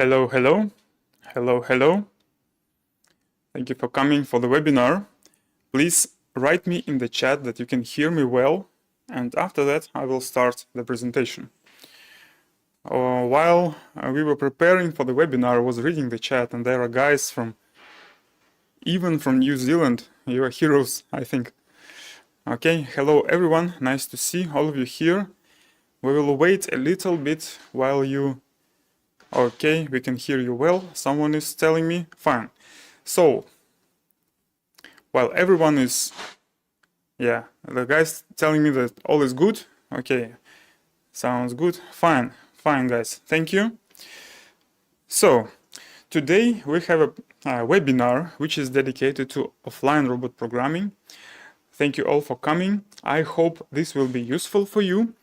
Hello, hello, hello, hello. Thank you for coming for the webinar. Please write me in the chat that you can hear me well, and after that I will start the presentation. While we were preparing for the webinar, I was reading the chat, and there are guys even from New Zealand. You are heroes, I think. Okay, hello everyone, nice to see all of you here. We will wait a little bit while you... Okay, we can hear you well. Someone is telling me. Fine. So, while everyone is... Yeah, the guy's telling me that all is good. Okay, sounds good. Fine, fine guys. Thank you. So, today we have a webinar which is dedicated to offline robot programming. Thank you all for coming. I hope this will be useful for you.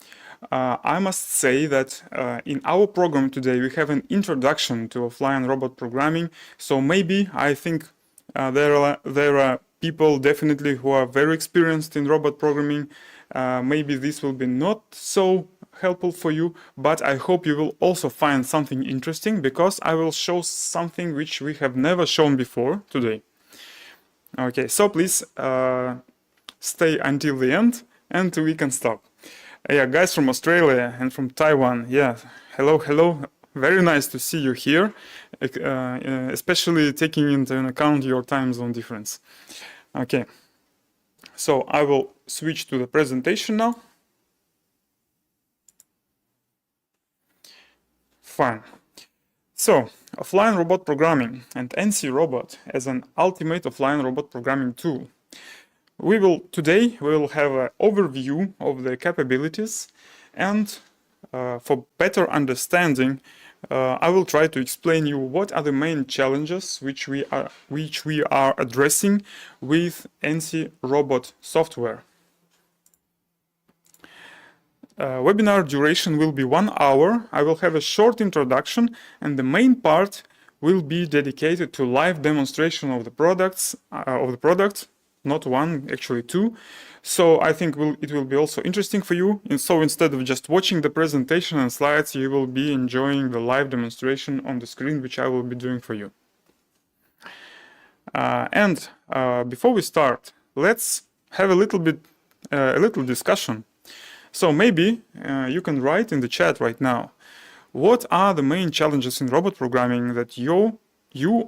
I must say that in our program today we have an introduction to offline robot programming. So maybe I think there are people definitely who are very experienced in robot programming. Maybe this will be not so helpful for you, but I hope you will also find something interesting because I will show something which we have never shown before today. Okay, so please stay until the end and we can stop. Yeah, guys from Australia and from Taiwan, yeah, hello, hello. Very nice to see you here, especially taking into account your time zone difference. Okay, so I will switch to the presentation now. Fine. So, offline robot programming and ENCY robot as an ultimate offline robot programming tool. Today we will have an overview of the capabilities, and for better understanding, I will try to explain you what are the main challenges which we are addressing with ENCY robot software. Webinar duration will be 1 hour. I will have a short introduction, and the main part will be dedicated to live demonstration of the products not one, actually two. So I think it will be also interesting for you. And so instead of just watching the presentation and slides, you will be enjoying the live demonstration on the screen, which I will be doing for you. Before we start, let's have a little discussion. So maybe you can write in the chat right now, what are the main challenges in robot programming that you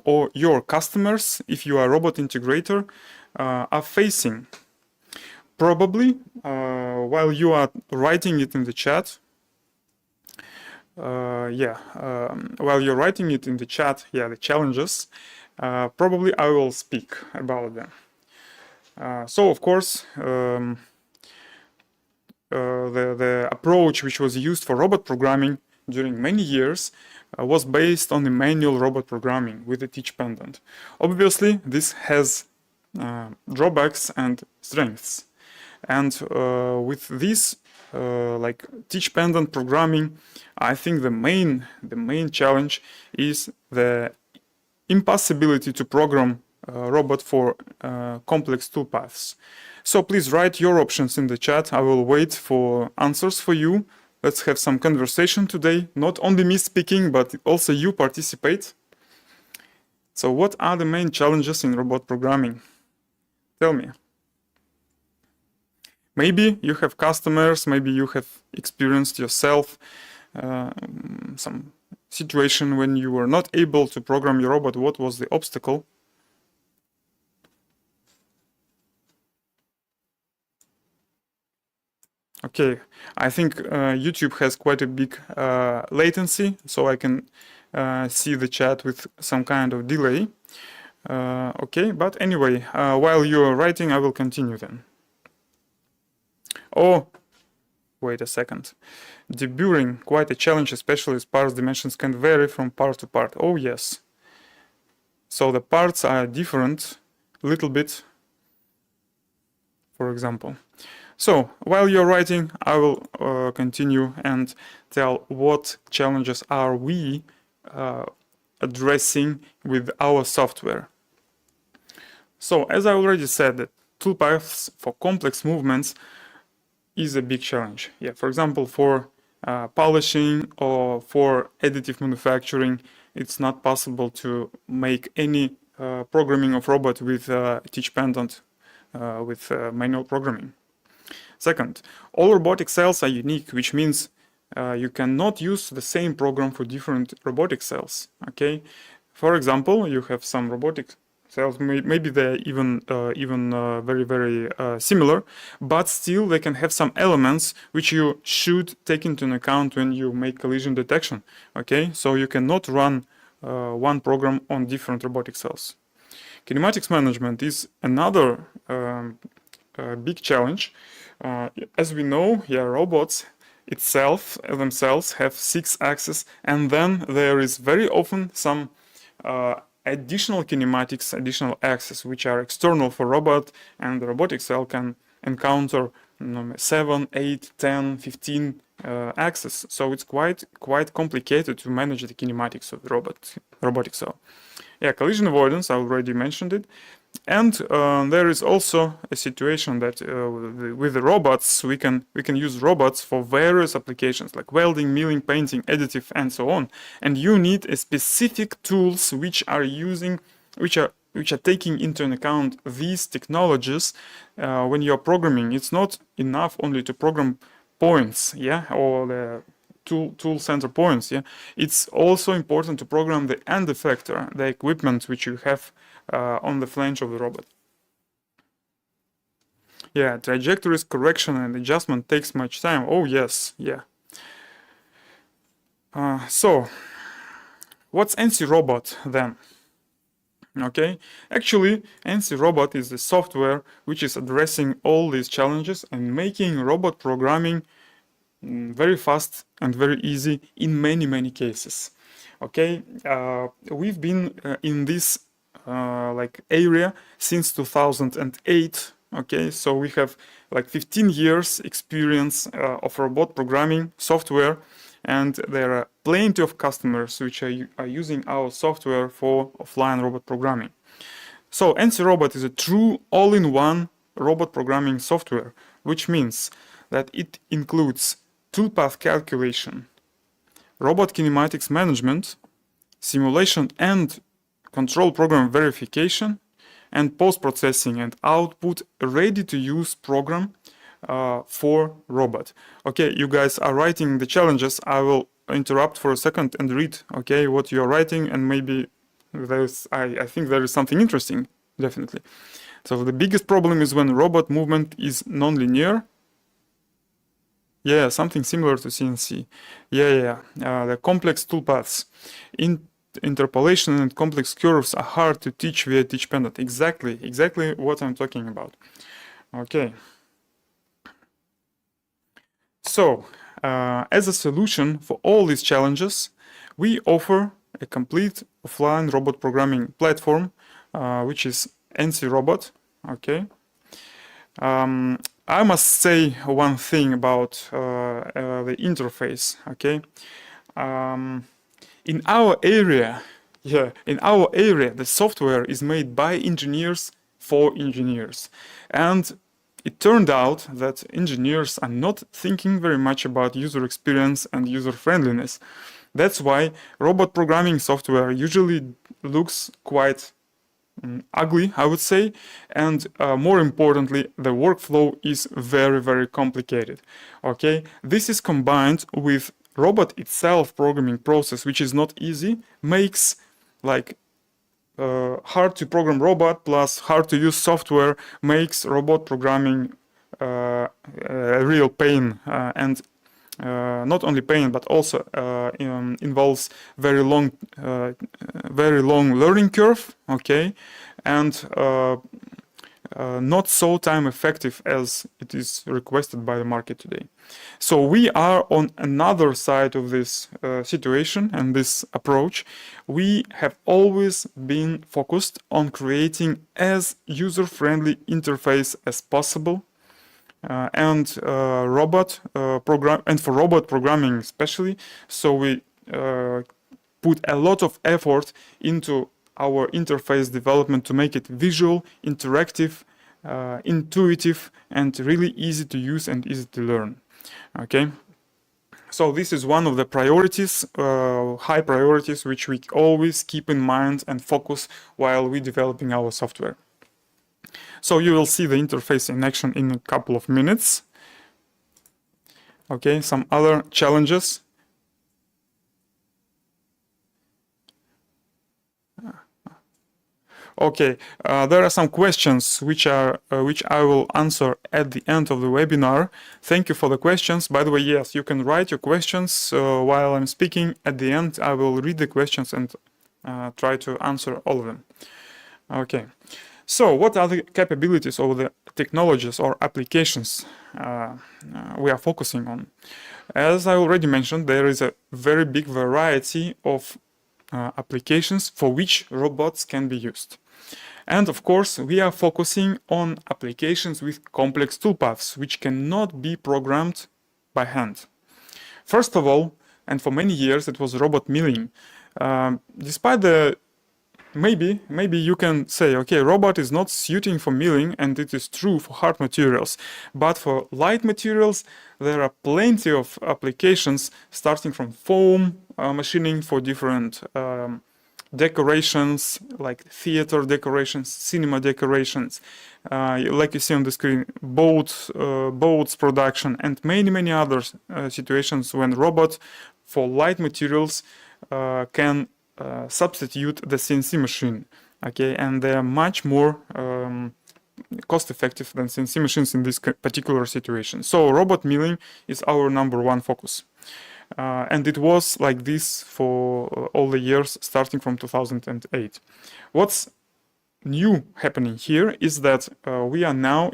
or your customers, if you are a robot integrator, are facing? Probably while you are writing it in the chat, while you're writing it in the chat, the challenges, probably I will speak about them. So of course, the approach which was used for robot programming during many years was based on the manual robot programming with the teach pendant. Obviously, this has drawbacks and strengths, and with this like teach pendant programming, I think the main challenge is the impossibility to program a robot for complex toolpaths. So please write your options in the chat. I will wait for answers for you. Let's have some conversation today. Not only me speaking, but also you participate. So what are the main challenges in robot programming? Tell me. Maybe you have customers, maybe you have experienced yourself some situation when you were not able to program your robot. What was the obstacle? Okay, I think YouTube has quite a big latency, so I can see the chat with some kind of delay. Okay, but anyway, while you are writing, I will continue then. Oh, wait a second. Deburring, quite a challenge, especially as parts dimensions can vary from part to part. Oh, yes. So the parts are different a little bit, for example. So, while you're writing, I will continue and tell what challenges are we addressing with our software. So, as I already said, the toolpaths for complex movements is a big challenge. Yeah, for example, for polishing or for additive manufacturing, it's not possible to make any programming of robot with teach pendant with manual programming. Second, all robotic cells are unique, which means you cannot use the same program for different robotic cells. Okay, for example, you have some robotic cells, maybe they're even very similar, but still they can have some elements which you should take into account when you make collision detection. Okay, so you cannot run one program on different robotic cells. Kinematics management is another big challenge. As we know, robots themselves have 6 axes, and then there is very often some additional kinematics, additional axes, which are external for robot, and the robotic cell can encounter 7, 8, 10, 15 axes. So it's quite complicated to manage the kinematics of the robotic cell. Yeah, collision avoidance, I already mentioned it. And there is also a situation that with the robots, we can use robots for various applications like welding, milling, painting, additive, and so on. And you need a specific tools which are taking into account these technologies when you're programming. It's not enough only to program points, or the tool center points. It's also important to program the end effector, the equipment which you have on the flange of the robot. Trajectories correction and adjustment takes much time. Oh yes, so what's ENCY robot then? Okay, actually ENCY robot is the software which is addressing all these challenges and making robot programming very fast and very easy in many cases. Okay, we've been in this area since 2008. Okay, so we have like 15 years experience of robot programming software, and there are plenty of customers which are using our software for offline robot programming. So ENCY robot is a true all-in-one robot programming software, which means that it includes toolpath calculation, robot kinematics management, simulation and control program verification, and post-processing and output ready-to-use program for robot. Okay, you guys are writing the challenges. I will interrupt for a second and read, okay, what you're writing, and maybe I think there is something interesting, definitely. So the biggest problem is when robot movement is non-linear. Something similar to CNC. The complex toolpaths. Interpolation and complex curves are hard to teach via teach pendant. Exactly what I'm talking about. Okay. So, as a solution for all these challenges, we offer a complete offline robot programming platform, which is ENCY robot. Okay. I must say one thing about the interface. Okay. In our area, the software is made by engineers for engineers. And it turned out that engineers are not thinking very much about user experience and user friendliness. That's why robot programming software usually looks quite ugly, I would say, and more importantly, the workflow is very complicated. Okay, this is combined with robot itself programming process, which is not easy, makes like hard to program robot plus hard to use software, makes robot programming a real pain, and not only pain but also involves very long learning curve. Okay, and not so time effective as it is requested by the market today. So we are on another side of this situation and this approach. We have always been focused on creating as user-friendly interface as possible, and for robot programming especially. So we put a lot of effort into our interface development to make it visual, interactive, intuitive, and really easy to use and easy to learn. Okay, So this is one of the priorities, high priorities, which we always keep in mind and focus while we're developing our software. So you will see the interface in action in a couple of minutes. Okay, some other challenges. Okay, there are some questions which I will answer at the end of the webinar. Thank you for the questions. By the way, yes, you can write your questions while I'm speaking. At the end, I will read the questions and try to answer all of them. Okay, so what are the capabilities of the technologies or applications we are focusing on? As I already mentioned, there is a very big variety of applications for which robots can be used. And of course, we are focusing on applications with complex toolpaths, which cannot be programmed by hand. First of all, and for many years, it was robot milling. Despite the maybe you can say, okay, robot is not suiting for milling, and it is true for hard materials. But for light materials, there are plenty of applications, starting from foam machining for different decorations, like theater decorations, cinema decorations, like you see on the screen, boats production, and many other situations when robots for light materials can substitute the CNC machine. Okay, and they are much more cost-effective than CNC machines in this particular situation. So robot milling is our #1 focus. And it was like this for all the years starting from 2008. What's new happening here is that we are now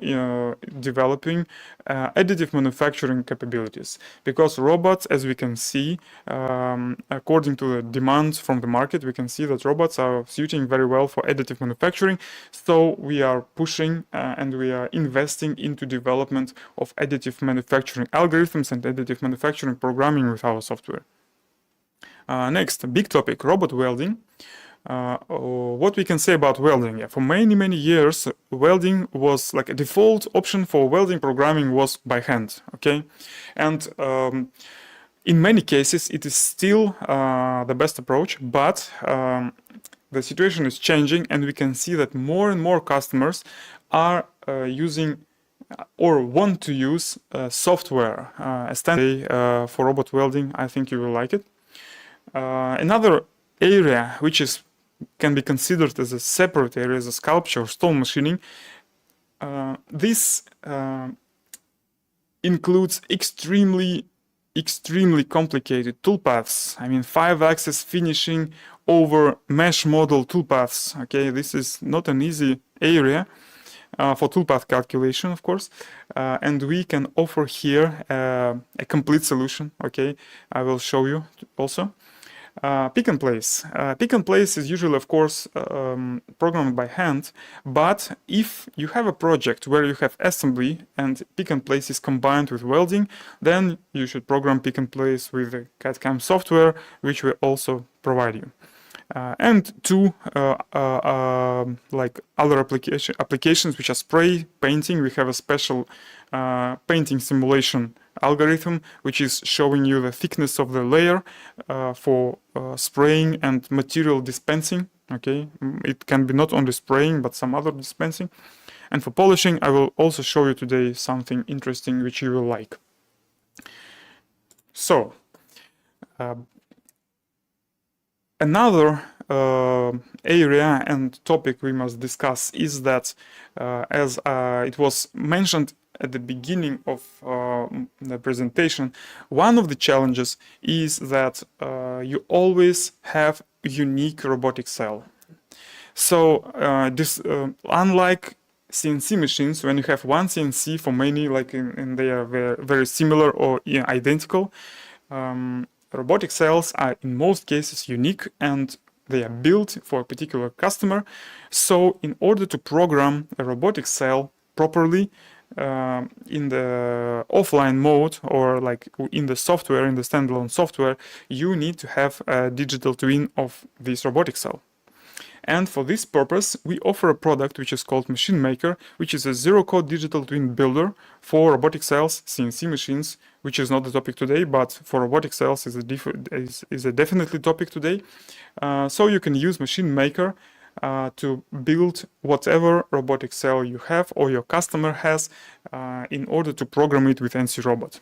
developing additive manufacturing capabilities, because robots, as we can see, according to the demands from the market, we can see that robots are suiting very well for additive manufacturing. So we are pushing and we are investing into development of additive manufacturing algorithms and additive manufacturing programming with our software. Next, a big topic, robot welding. What we can say about welding? Yeah, for many years, welding was like a default option for welding programming was by hand. Okay, and in many cases, it is still the best approach, but the situation is changing, and we can see that more and more customers are using or want to use software as standard for robot welding. I think you will like it. Another area which can be considered as a separate area, as a sculpture or stone machining. This includes extremely complicated toolpaths. I mean, 5-axis finishing over mesh model toolpaths. Okay, this is not an easy area for toolpath calculation, of course, and we can offer here a complete solution. Okay, I will show you also. Pick and place. Pick and place is usually, of course, programmed by hand, but if you have a project where you have assembly and pick and place is combined with welding, then you should program pick and place with the CAD/CAM software, which we also provide you. And two, like other applications, which are spray painting. We have a special painting simulation algorithm, which is showing you the thickness of the layer for spraying and material dispensing. Okay, it can be not only spraying, but some other dispensing. And for polishing, I will also show you today something interesting which you will like. So, another area and topic we must discuss is that, as it was mentioned at the beginning of the presentation, one of the challenges is that you always have a unique robotic cell. So this, unlike CNC machines, when you have one CNC for many, like and they are very similar or identical, robotic cells are in most cases unique and they are built for a particular customer. So in order to program a robotic cell properly, in the offline mode or like in the software, in the standalone software, you need to have a digital twin of this robotic cell. And for this purpose, we offer a product which is called Machine Maker, which is a zero-code digital twin builder for robotic cells, CNC machines, which is not the topic today, but for robotic cells is a definitely topic today. So you can use Machine Maker to build whatever robotic cell you have or your customer has in order to program it with ENCY Robot.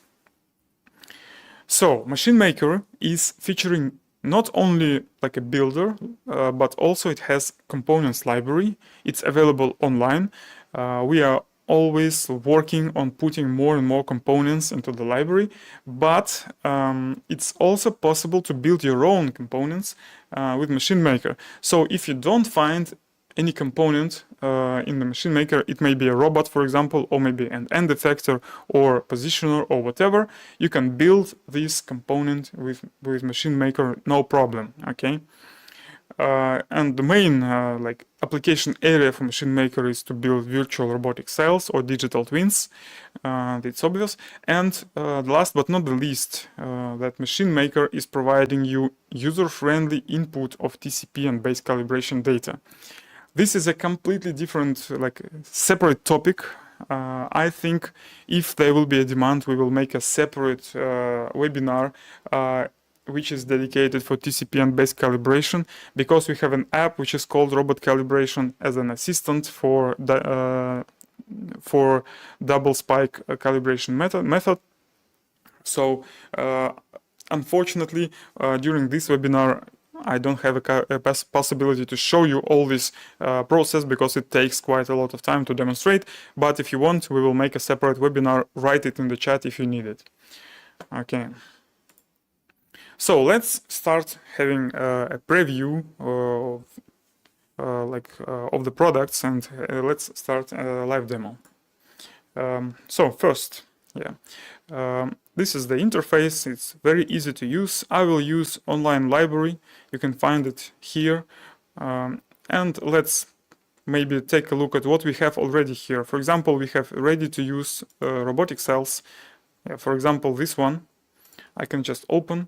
So Machine Maker is featuring not only like a builder, but also it has components library. It's available online. We are always working on putting more and more components into the library, but it's also possible to build your own components with Machine Maker. So if you don't find any component in the Machine Maker, it may be a robot, for example, or maybe an end effector or positioner or whatever, you can build this component with Machine Maker, no problem, okay? And the main like application area for Machine Maker is to build virtual robotic cells or digital twins. It's obvious. And last but not the least, that Machine Maker is providing you user-friendly input of TCP and base calibration data. This is a completely different, like separate topic. I think if there will be a demand, we will make a separate webinar which is dedicated for TCP and base calibration, because we have an app which is called Robot Calibration as an assistant for double spike calibration method. So unfortunately, during this webinar, I don't have a possibility to show you all this process because it takes quite a lot of time to demonstrate. But if you want, we will make a separate webinar. Write it in the chat if you need it. Okay. So let's start having a preview of the products, and let's start a live demo. So first, this is the interface. It's very easy to use. I will use online library. You can find it here. And let's maybe take a look at what we have already here. For example, we have ready to use robotic cells. For example, this one, I can just open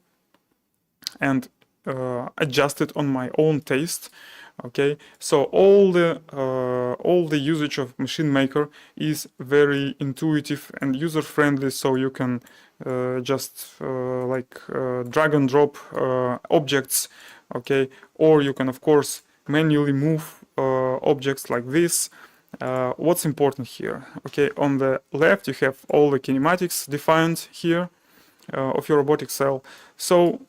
and adjust it on my own taste. Okay, so all the usage of Machine Maker is very intuitive and user-friendly, so you can just drag and drop objects, okay, or you can of course manually move objects like this. What's important here? Okay, on the left you have all the kinematics defined here of your robotic cell. So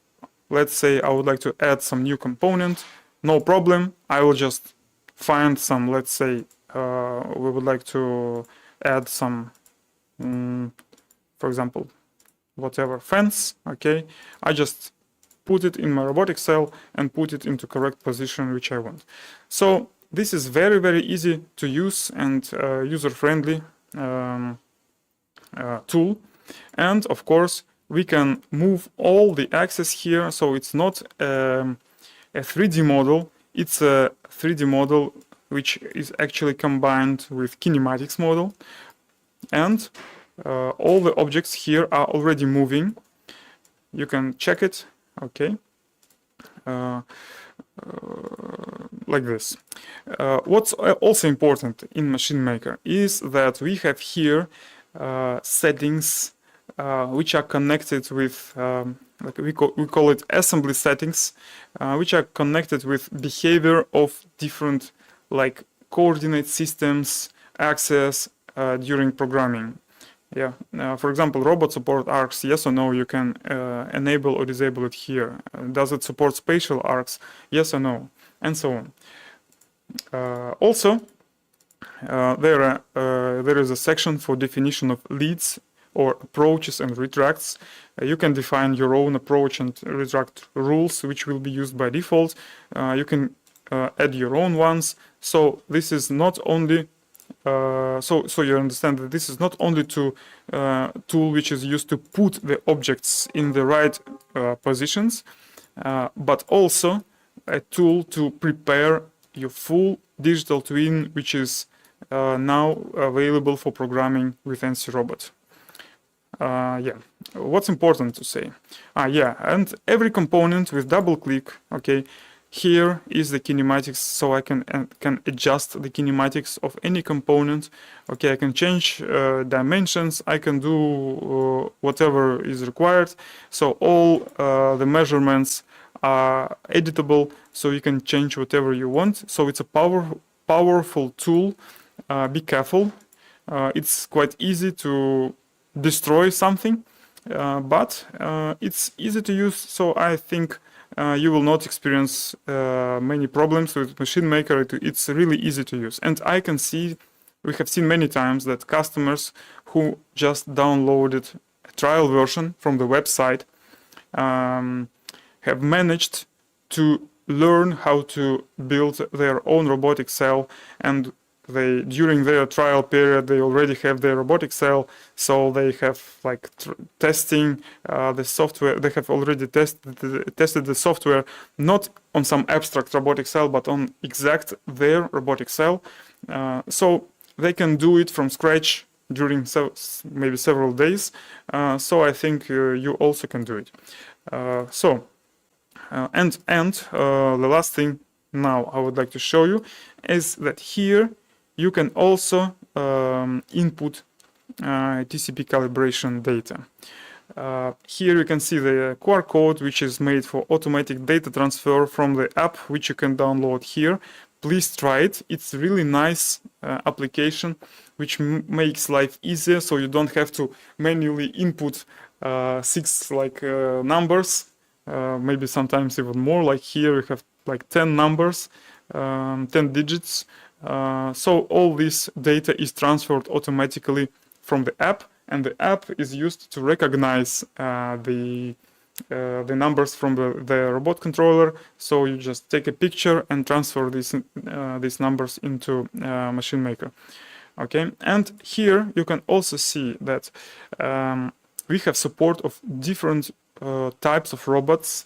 let's say I would like to add some new component. No problem. I will just find some, let's say we would like to add some, for example, whatever fence, okay. I just put it in my robotic cell and put it into correct position which I want. So this is very, very easy to use and user-friendly tool. And of course, we can move all the axes here, so it's not a 3D model, it's a 3D model which is actually combined with kinematics model, and all the objects here are already moving. You can check it, okay, like this. What's also important in Machine Maker is that we have here settings which are connected with, like we call it assembly settings, which are connected with behavior of different like coordinate systems, access during programming. Yeah, for example, robot support arcs, yes or no, you can enable or disable it here. Does it support spatial arcs, yes or no, and so on. Also, there is a section for definition of leads or approaches and retracts. You can define your own approach and retract rules, which will be used by default. You can add your own ones. So this is not only so you understand that this is not only tool which is used to put the objects in the right positions, but also a tool to prepare your full digital twin, which is now available for programming with ENCY Robot. What's important to say? And every component with double click, okay, here is the kinematics, so I can adjust the kinematics of any component. Okay, I can change dimensions, I can do whatever is required. So all the measurements are editable, so you can change whatever you want. So it's a powerful tool. Be careful. It's quite easy to destroy something, but it's easy to use, so I think you will not experience many problems with Machine Maker. It's really easy to use. And I can see, we have seen many times that customers who just downloaded a trial version from the website have managed to learn how to build their own robotic cell, and during their trial period they already have their robotic cell, so they have like testing the software. They have already tested the software not on some abstract robotic cell but on exact their robotic cell, so they can do it from scratch during maybe several days. So I think you also can do it. The last thing now I would like to show you is that here you can also input TCP calibration data. Here you can see the QR code, which is made for automatic data transfer from the app, which you can download here. Please try it. It's a really nice application, which makes life easier, so you don't have to manually input 6 numbers, maybe sometimes even more. Like here you have like 10 numbers, 10 digits. So all this data is transferred automatically from the app, and the app is used to recognize the numbers from the robot controller. So you just take a picture and transfer these numbers into Machine Maker. Okay, and here you can also see that we have support of different types of robots.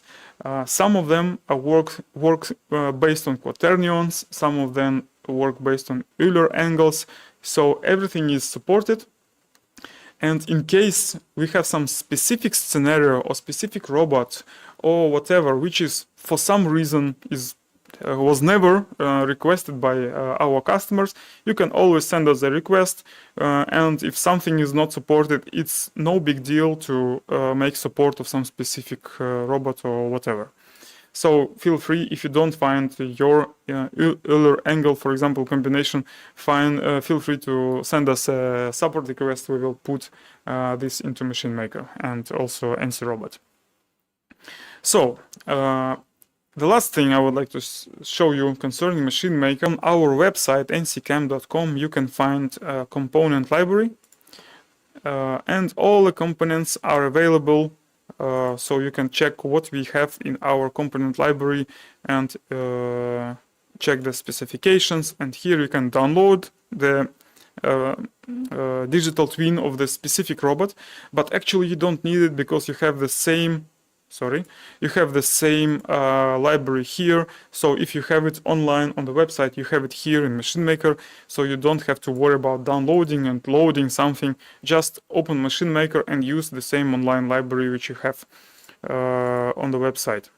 Some of them work based on quaternions, some of them work based on Euler angles, so everything is supported. And in case we have some specific scenario or specific robot or whatever, which is for some reason was never requested by our customers, you can always send us a request, and if something is not supported, it's no big deal to make support of some specific robot or whatever. So feel free, if you don't find your Euler angle, for example, combination, feel free to send us a support request. We will put this into Machine Maker and also ENCY robot. So the last thing I would like to show you concerning Machine Maker, on our website encycam.com you can find a component library, and all the components are available. So you can check what we have in our component library and check the specifications. And here you can download the digital twin of the specific robot, but actually you don't need it because you have the same library here. So if you have it online on the website, you have it here in Machine Maker, so you don't have to worry about downloading and loading something. Just open Machine Maker and use the same online library which you have on the website.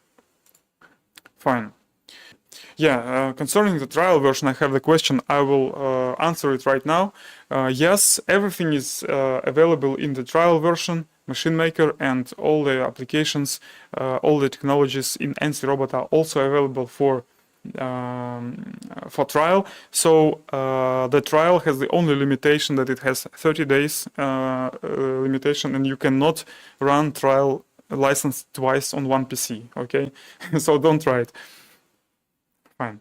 Fine. Yeah, concerning the trial version, I have the question. I will answer it right now. Yes, everything is available in the trial version, Machine Maker, and all the applications, all the technologies in ENCY robot are also available for trial. So the trial has the only limitation that it has 30 days limitation, and you cannot run trial license twice on one PC. Okay, so don't try it. Fine.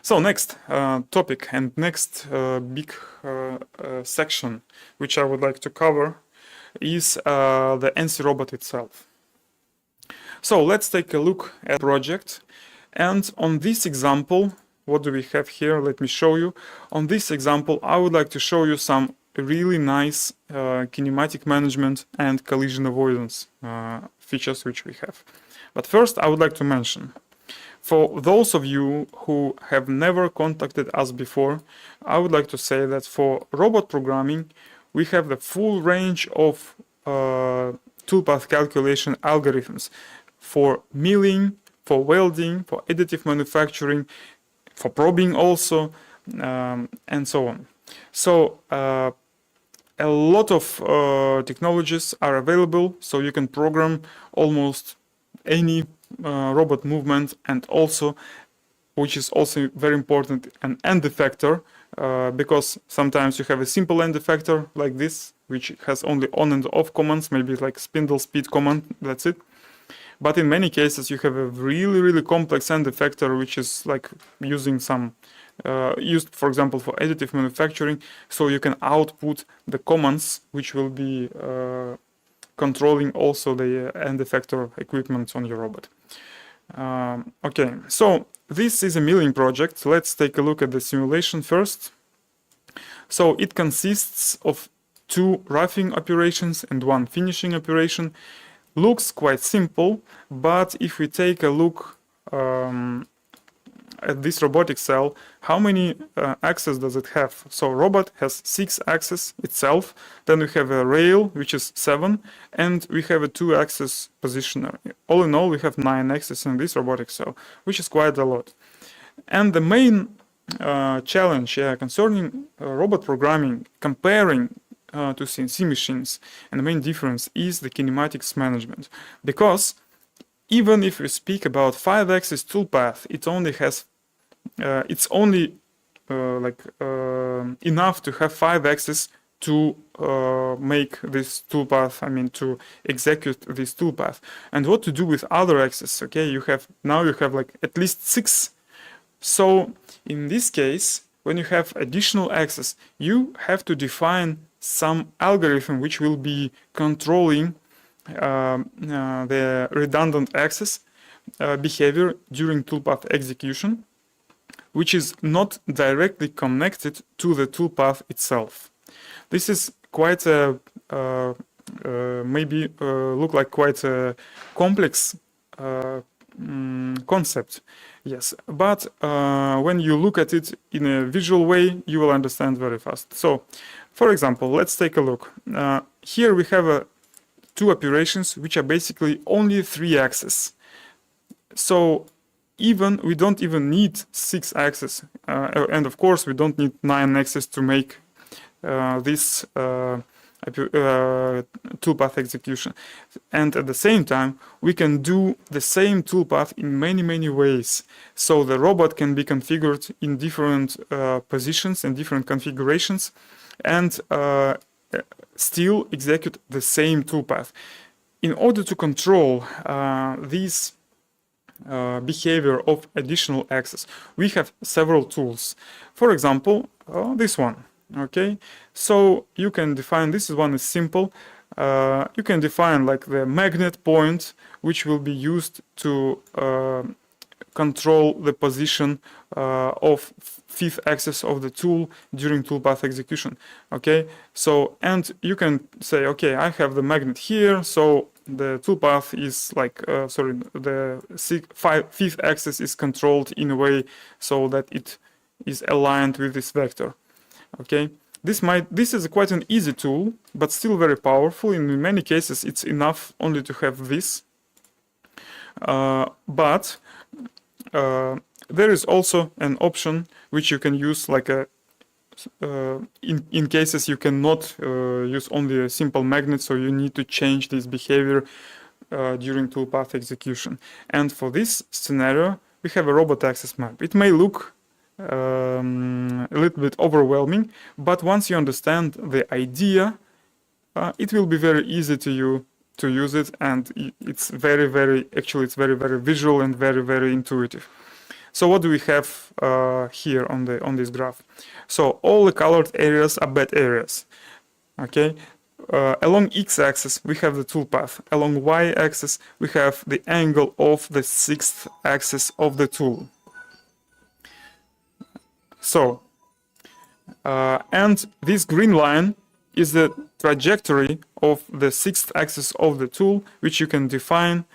So next topic and next big section which I would like to cover is the ENCY robot itself. So let's take a look at the project, and on this example, what do we have here? Let me show you. On this example, I would like to show you some really nice kinematic management and collision avoidance features which we have. But first I would like to mention, for those of you who have never contacted us before, I would like to say that for robot programming, we have the full range of toolpath calculation algorithms for milling, for welding, for additive manufacturing, for probing also, and so on. So a lot of technologies are available, so you can program almost any robot movement, and also, which is also very important, an end effector, because sometimes you have a simple end effector like this, which has only on and off commands, maybe like spindle speed command, that's it. But in many cases, you have a really, really complex end effector, which is like using some, used, for example, for additive manufacturing. So you can output the commands, which will be controlling also the end effector equipment on your robot. Okay, so this is a milling project. Let's take a look at the simulation first. So it consists of 2 roughing operations and 1 finishing operation. Looks quite simple, but if we take a look at this robotic cell, how many axes does it have? So robot has 6 axes itself, then we have a rail, which is 7, and we have a 2-axis positioner. All in all, we have 9 axes in this robotic cell, which is quite a lot. And the main challenge concerning robot programming, comparing to CNC machines, and the main difference is the kinematics management, because even if we speak about 5-axis toolpath, it only has it's only enough to have 5 axes to make this toolpath, I mean to execute this toolpath. And what to do with other axes? Okay, you have like at least 6. So in this case, when you have additional axes, you have to define some algorithm which will be controlling the redundant axis behavior during toolpath execution, which is not directly connected to the toolpath itself. This is quite a maybe look like quite a complex concept, yes, but when you look at it in a visual way, you will understand very fast. So, for example, let's take a look. Here we have 2 operations which are basically only 3 axes. So we don't even need 6 axes, and of course we don't need 9 axes to make this toolpath execution. And at the same time, we can do the same toolpath in many ways. So the robot can be configured in different positions and different configurations, and still execute the same toolpath. In order to control this behavior of additional axes, we have several tools. For example, this one. Okay, so you can define, this one is simple. You can define like the magnet point, which will be used to control the position of 5th axis of the tool during toolpath execution. Okay, so, and you can say, okay, I have the magnet here, so the toolpath is like, the 5th axis is controlled in a way so that it is aligned with this vector. Okay, this is quite an easy tool, but still very powerful. In many cases, it's enough only to have this. But there is also an option which you can use, like in cases you cannot use only a simple magnet, so you need to change this behavior during toolpath execution. And for this scenario, we have a robot axis map. It may look a little bit overwhelming, but once you understand the idea, it will be very easy to you to use it, and it's very visual and very intuitive. So what do we have here on this graph? So all the colored areas are bad areas. Okay, along x-axis we have the toolpath. Along y-axis we have the angle of the 6th axis of the tool. So, and this green line is the trajectory of the 6th axis of the tool, which you can define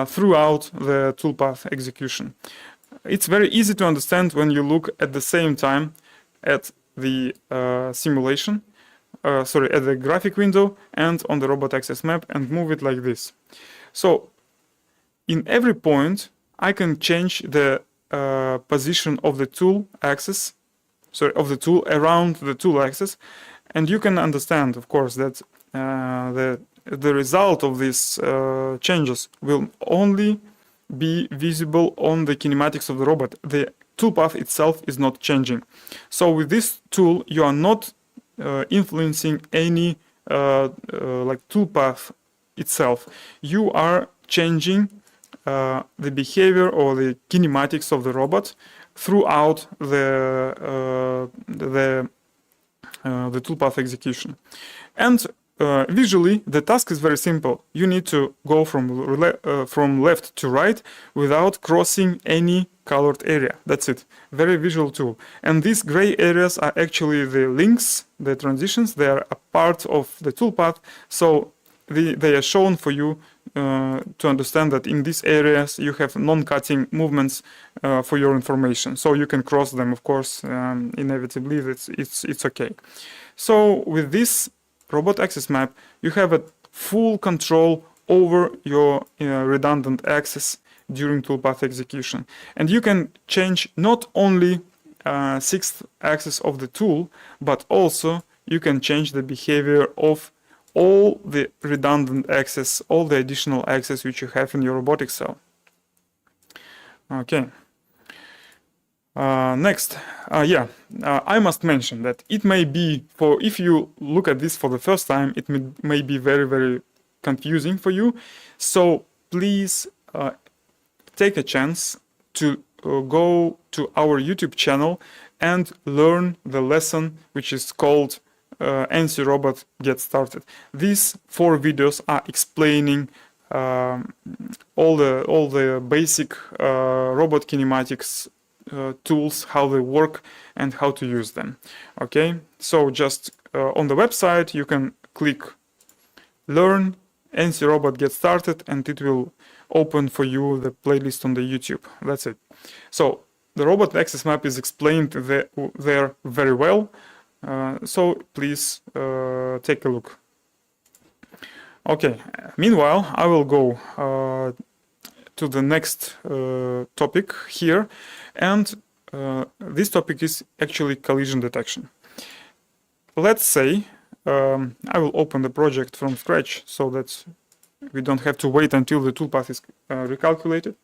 throughout the toolpath execution. It's very easy to understand when you look at the same time at the simulation, at the graphic window and on the robot axis map, and move it like this. So, in every point, I can change the position of the tool axis, of the tool around the tool axis, and you can understand, of course, that the result of these changes will only be visible on the kinematics of the robot. The toolpath itself is not changing. So with this tool, you are not influencing any like toolpath itself. You are changing the behavior or the kinematics of the robot throughout the toolpath execution. And visually, the task is very simple. You need to go from left to right without crossing any colored area. That's it. Very visual tool. And these gray areas are actually the links, the transitions. They are a part of the toolpath. So they are shown for you to understand that in these areas you have non-cutting movements for your information. So you can cross them, of course, inevitably. It's okay. So with this robot axis map, you have a full control over your redundant axis during toolpath execution. And you can change not only sixth axis of the tool, but also you can change the behavior of all the redundant axes, all the additional axes which you have in your robotic cell. Okay. Next, I must mention that it may be, if you look at this for the first time, it may be very, very confusing for you. So please take a chance to go to our YouTube channel and learn the lesson which is called ENCY Robot Get Started. These 4 videos are explaining all the basic robot kinematics tools, how they work and how to use them. Okay, so just on the website you can click Learn ENCY Robot Get Started and it will open for you the playlist on the YouTube. That's it. So the robot axis map is explained there very well. So please take a look. Okay, meanwhile I will go to the next topic here, and this topic is actually collision detection. Let's say I will open the project from scratch so that we don't have to wait until the toolpath is recalculated.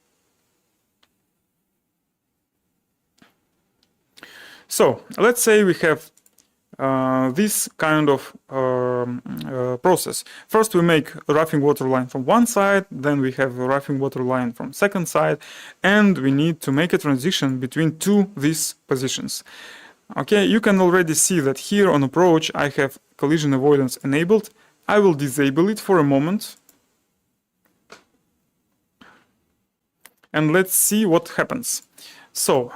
So let's say we have this kind of process. First we make a roughing water line from one side, then we have a roughing water line from second side, and we need to make a transition between these positions. Okay, you can already see that here on approach I have collision avoidance enabled. I will disable it for a moment. And let's see what happens. So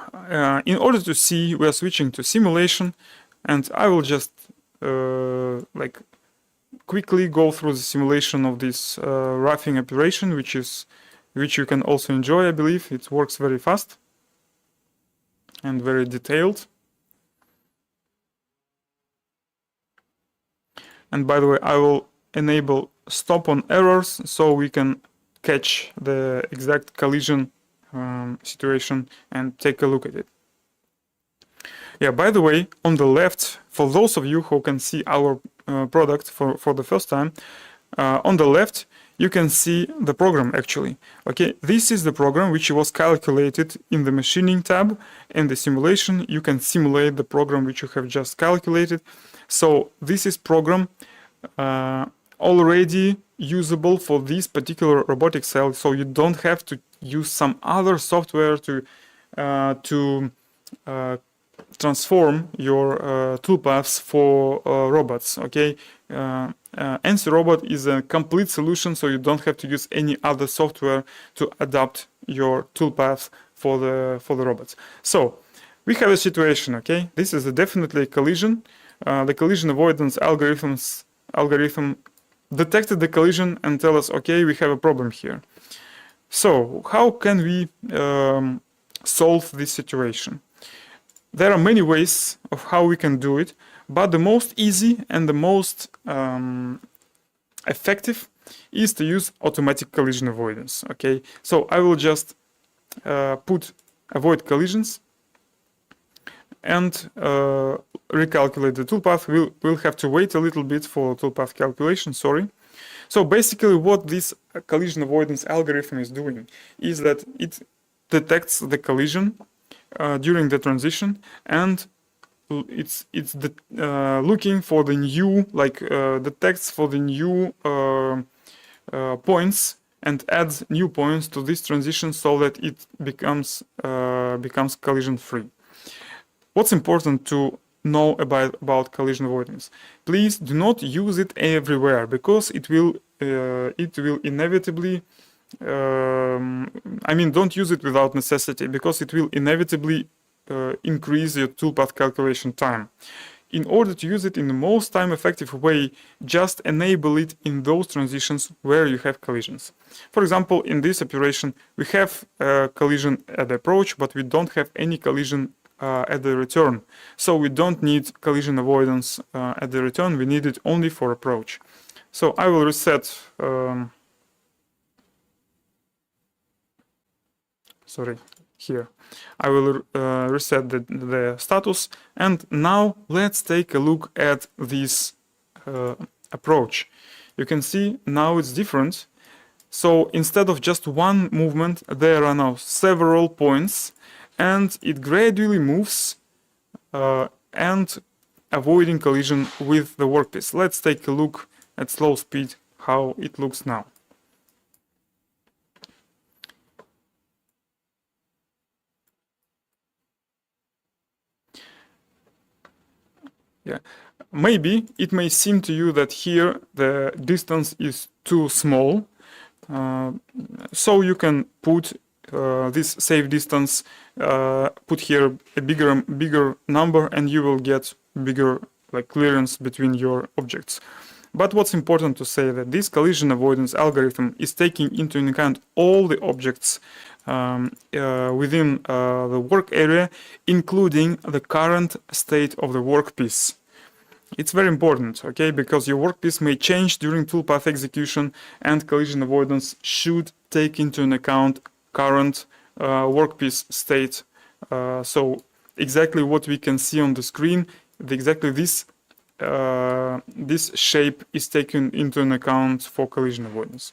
in order to see, we are switching to simulation. And I will just like quickly go through the simulation of this roughing operation, which you can also enjoy. I believe it works very fast and very detailed. And by the way, I will enable stop on errors so we can catch the exact collision situation and take a look at it. Yeah, by the way, on the left, for those of you who can see our product for the first time, on the left, you can see the program actually. Okay, this is the program which was calculated in the machining tab. In the simulation, you can simulate the program which you have just calculated. So this is program already usable for this particular robotic cell. So you don't have to use some other software to transform your toolpaths for robots. Okay, ENCY Robot is a complete solution, so you don't have to use any other software to adapt your toolpath for the robots. So we have a situation. Okay, this is definitely a collision. The collision avoidance algorithm detected the collision and tell us, okay, we have a problem here. So how can we solve this situation? There are many ways of how we can do it, but the most easy and the most effective is to use automatic collision avoidance. Okay, so I will just put avoid collisions and recalculate the toolpath. We'll have to wait a little bit for toolpath calculation, sorry. So basically what this collision avoidance algorithm is doing is that it detects the collision during the transition, and it's looking for the new, detects for the new points and adds new points to this transition so that it becomes collision free. What's important to know about collision avoidance? Please do not use it everywhere, because it will inevitably don't use it without necessity, because it will inevitably increase your toolpath calculation time. In order to use it in the most time-effective way, just enable it in those transitions where you have collisions. For example, in this operation, we have collision at the approach, but we don't have any collision at the return. So we don't need collision avoidance at the return, we need it only for approach. So I will reset, here. I will reset the status, and now let's take a look at this approach. You can see now it's different. So instead of just one movement, there are now several points, and it gradually moves and avoiding collision with the workpiece. Let's take a look at slow speed how it looks now. Yeah, maybe it may seem to you that here the distance is too small, so you can put this safe distance, put here a bigger number, and you will get bigger clearance between your objects. But what's important to say that this collision avoidance algorithm is taking into account all the objects within the work area, including the current state of the workpiece. It's very important, okay, because your workpiece may change during toolpath execution, and collision avoidance should take into account current workpiece state. So exactly what we can see on the screen, exactly this shape is taken into account for collision avoidance.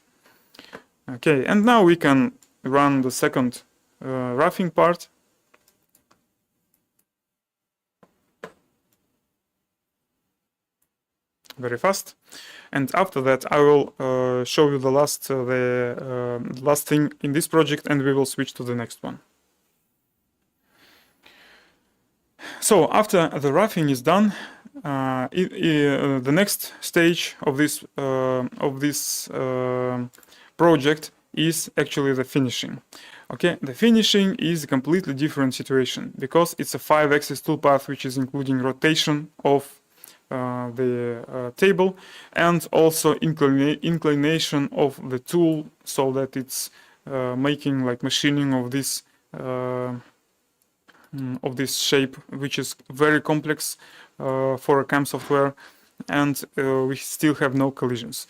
Okay, and now we can run the second roughing part. Very fast, and after that I will show you the last thing in this project, and we will switch to the next one. So after the roughing is done, the next stage of this project is actually the finishing. Okay, the finishing is a completely different situation, because it's a 5-axis toolpath which is including rotation of the table, and also inclination of the tool, so that it's making machining of this shape, which is very complex for a CAM software, and we still have no collisions.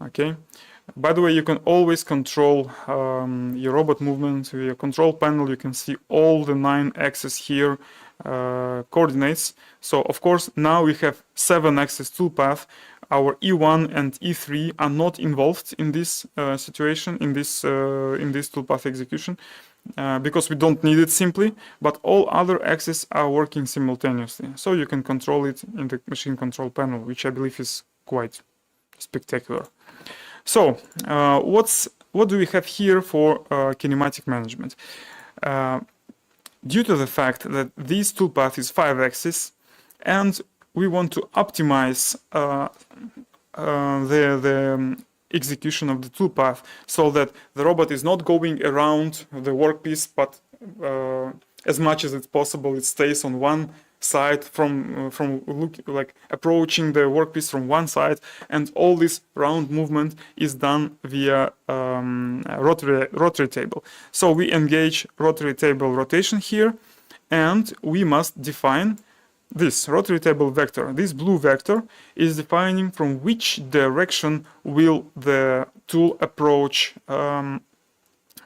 Okay. By the way, you can always control your robot movement with your control panel. You can see all the 9 axes here, coordinates. So of course now we have 7-axis toolpath. Our E1 and E3 are not involved in this situation, in this toolpath execution, because we don't need it simply, but all other axes are working simultaneously. So you can control it in the machine control panel, which I believe is quite spectacular. So what do we have here for kinematic management? Due to the fact that this toolpath is 5-axis, and we want to optimize the execution of the toolpath so that the robot is not going around the workpiece, but as much as it's possible, it stays on one side from approaching the workpiece from one side, and all this round movement is done via rotary table. So we engage rotary table rotation here, and we must define this rotary table vector. This blue vector is defining from which direction will the tool approach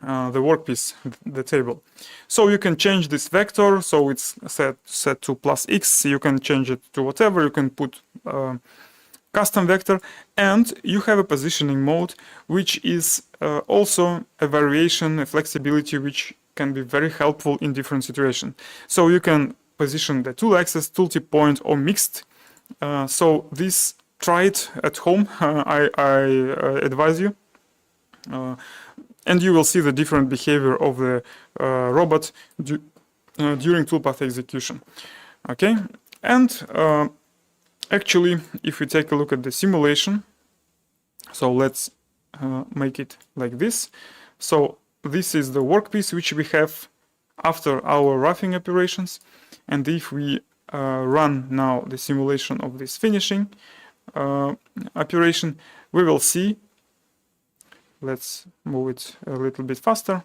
the workpiece, the table. So you can change this vector, so it's set to +x, you can change it to whatever, you can put custom vector, and you have a positioning mode, which is also a variation, a flexibility, which can be very helpful in different situations. So you can position the tool axis, tooltip point, or mixed. So this, try it at home, I advise you. And you will see the different behavior of the robot during toolpath execution. Okay, and actually, if we take a look at the simulation, so let's make it like this. So this is the workpiece which we have after our roughing operations, and if we run now the simulation of this finishing operation, we will see. Let's move it a little bit faster.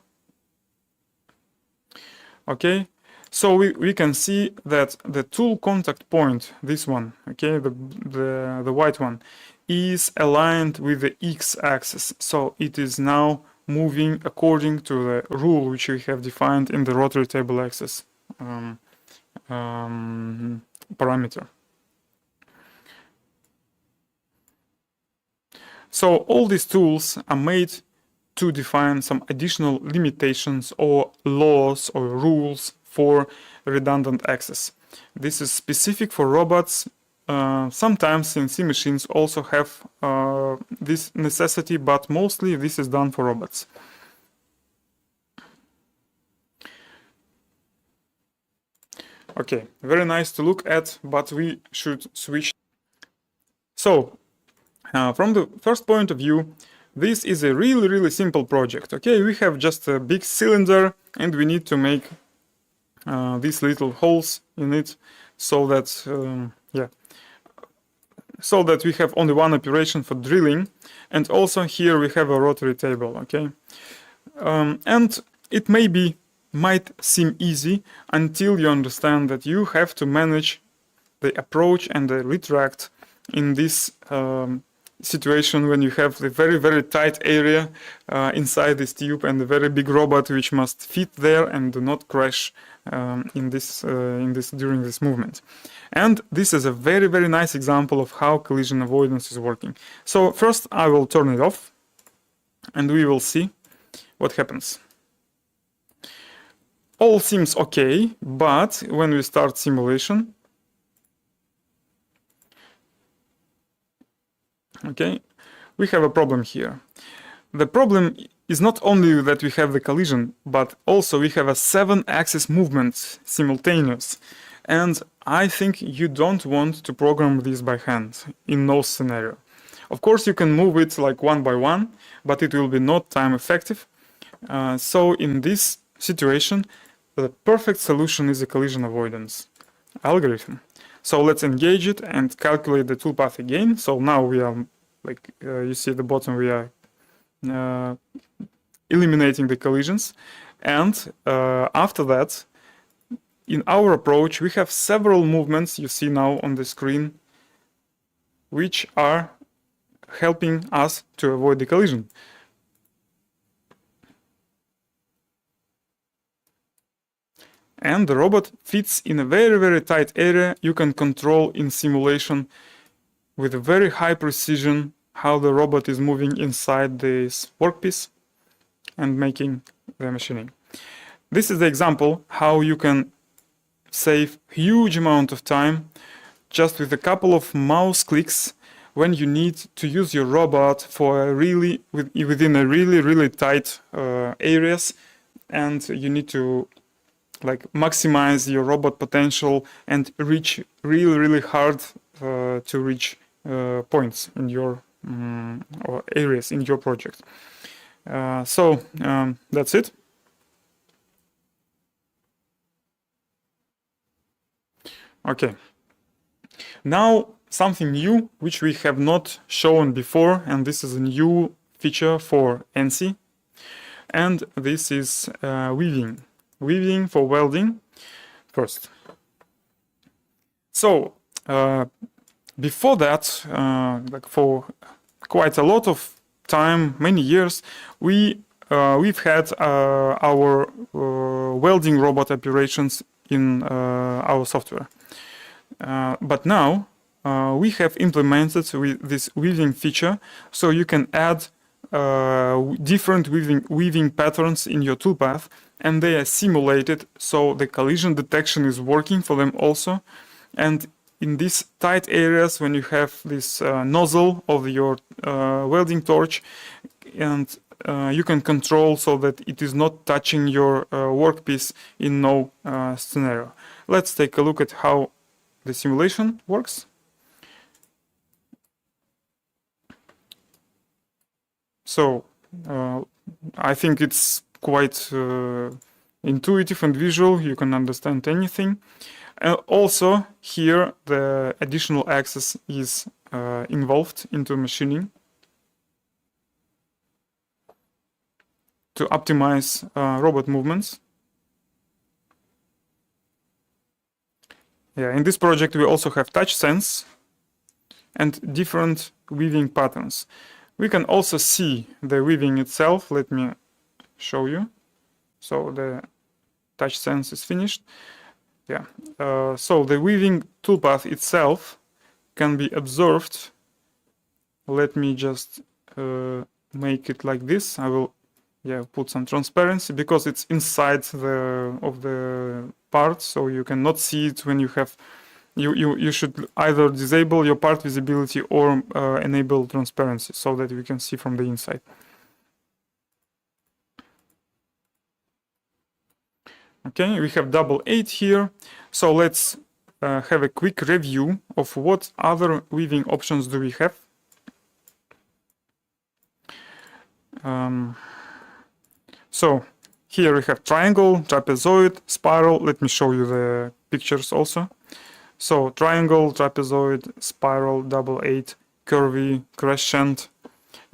Okay, so we can see that the tool contact point, this one, okay, the white one, is aligned with the x-axis. So it is now moving according to the rule which we have defined in the rotary table axis parameter. So all these tools are made to define some additional limitations or laws or rules for redundant access. This is specific for robots. Sometimes CNC machines also have this necessity, but mostly this is done for robots. Okay, very nice to look at, but we should switch. So, from the first point of view, this is a really simple project. Okay, we have just a big cylinder and we need to make these little holes in it so that so that we have only one operation for drilling, and also here we have a rotary table. Okay, and it might seem easy until you understand that you have to manage the approach and the retract in this situation when you have the very tight area inside this tube and the very big robot which must fit there and do not crash in this during this movement. And this is a very nice example of how collision avoidance is working. So first I will turn it off and we will see what happens. All seems okay, but when we start simulation, okay, we have a problem here. The problem is not only that we have the collision, but also we have a 7-axis movement simultaneous. And I think you don't want to program this by hand in no scenario. Of course, you can move it like one by one, but it will be not time effective. So in this situation, the perfect solution is a collision avoidance algorithm. So let's engage it and calculate the toolpath again. So now we are, like you see at the bottom, we are eliminating the collisions. And after that, in our approach, we have several movements you see now on the screen, which are helping us to avoid the collision. And the robot fits in a very tight area. You can control in simulation with a very high precision how the robot is moving inside this workpiece and making the machining. This is the example how you can save huge amount of time just with a couple of mouse clicks when you need to use your robot for a within a really tight areas, and you need to like maximize your robot potential and reach really hard to reach points in your or areas in your project. So that's it. Okay. Now something new which we have not shown before, and this is a new feature for ENCY, and this is weaving. Weaving for welding first. So before that, like for quite a lot of time, many years, we we've had our welding robot operations in our software. But now we have implemented with this weaving feature, so you can add different weaving patterns in your toolpath, and they are simulated, so the collision detection is working for them also. And in these tight areas, when you have this nozzle of your welding torch, and you can control so that it is not touching your workpiece in no scenario. Let's take a look at how the simulation works. So I think it's quite intuitive and visual. You can understand anything. Also, here the additional access is involved into machining to optimize robot movements. Yeah, in this project we also have touch sense and different weaving patterns. We can also see the weaving itself. Let me show you. So the touch sense is finished. Yeah. So the weaving toolpath itself can be observed. Let me just make it like this. I will put some transparency because it's inside of the part, so you cannot see it when you have. You should either disable your part visibility or enable transparency so that we can see from the inside. Okay, we have double 8 here. So let's have a quick review of what other weaving options do we have. So here we have triangle, trapezoid, spiral. Let me show you the pictures also. So triangle, trapezoid, spiral, double 8, curvy, crescent.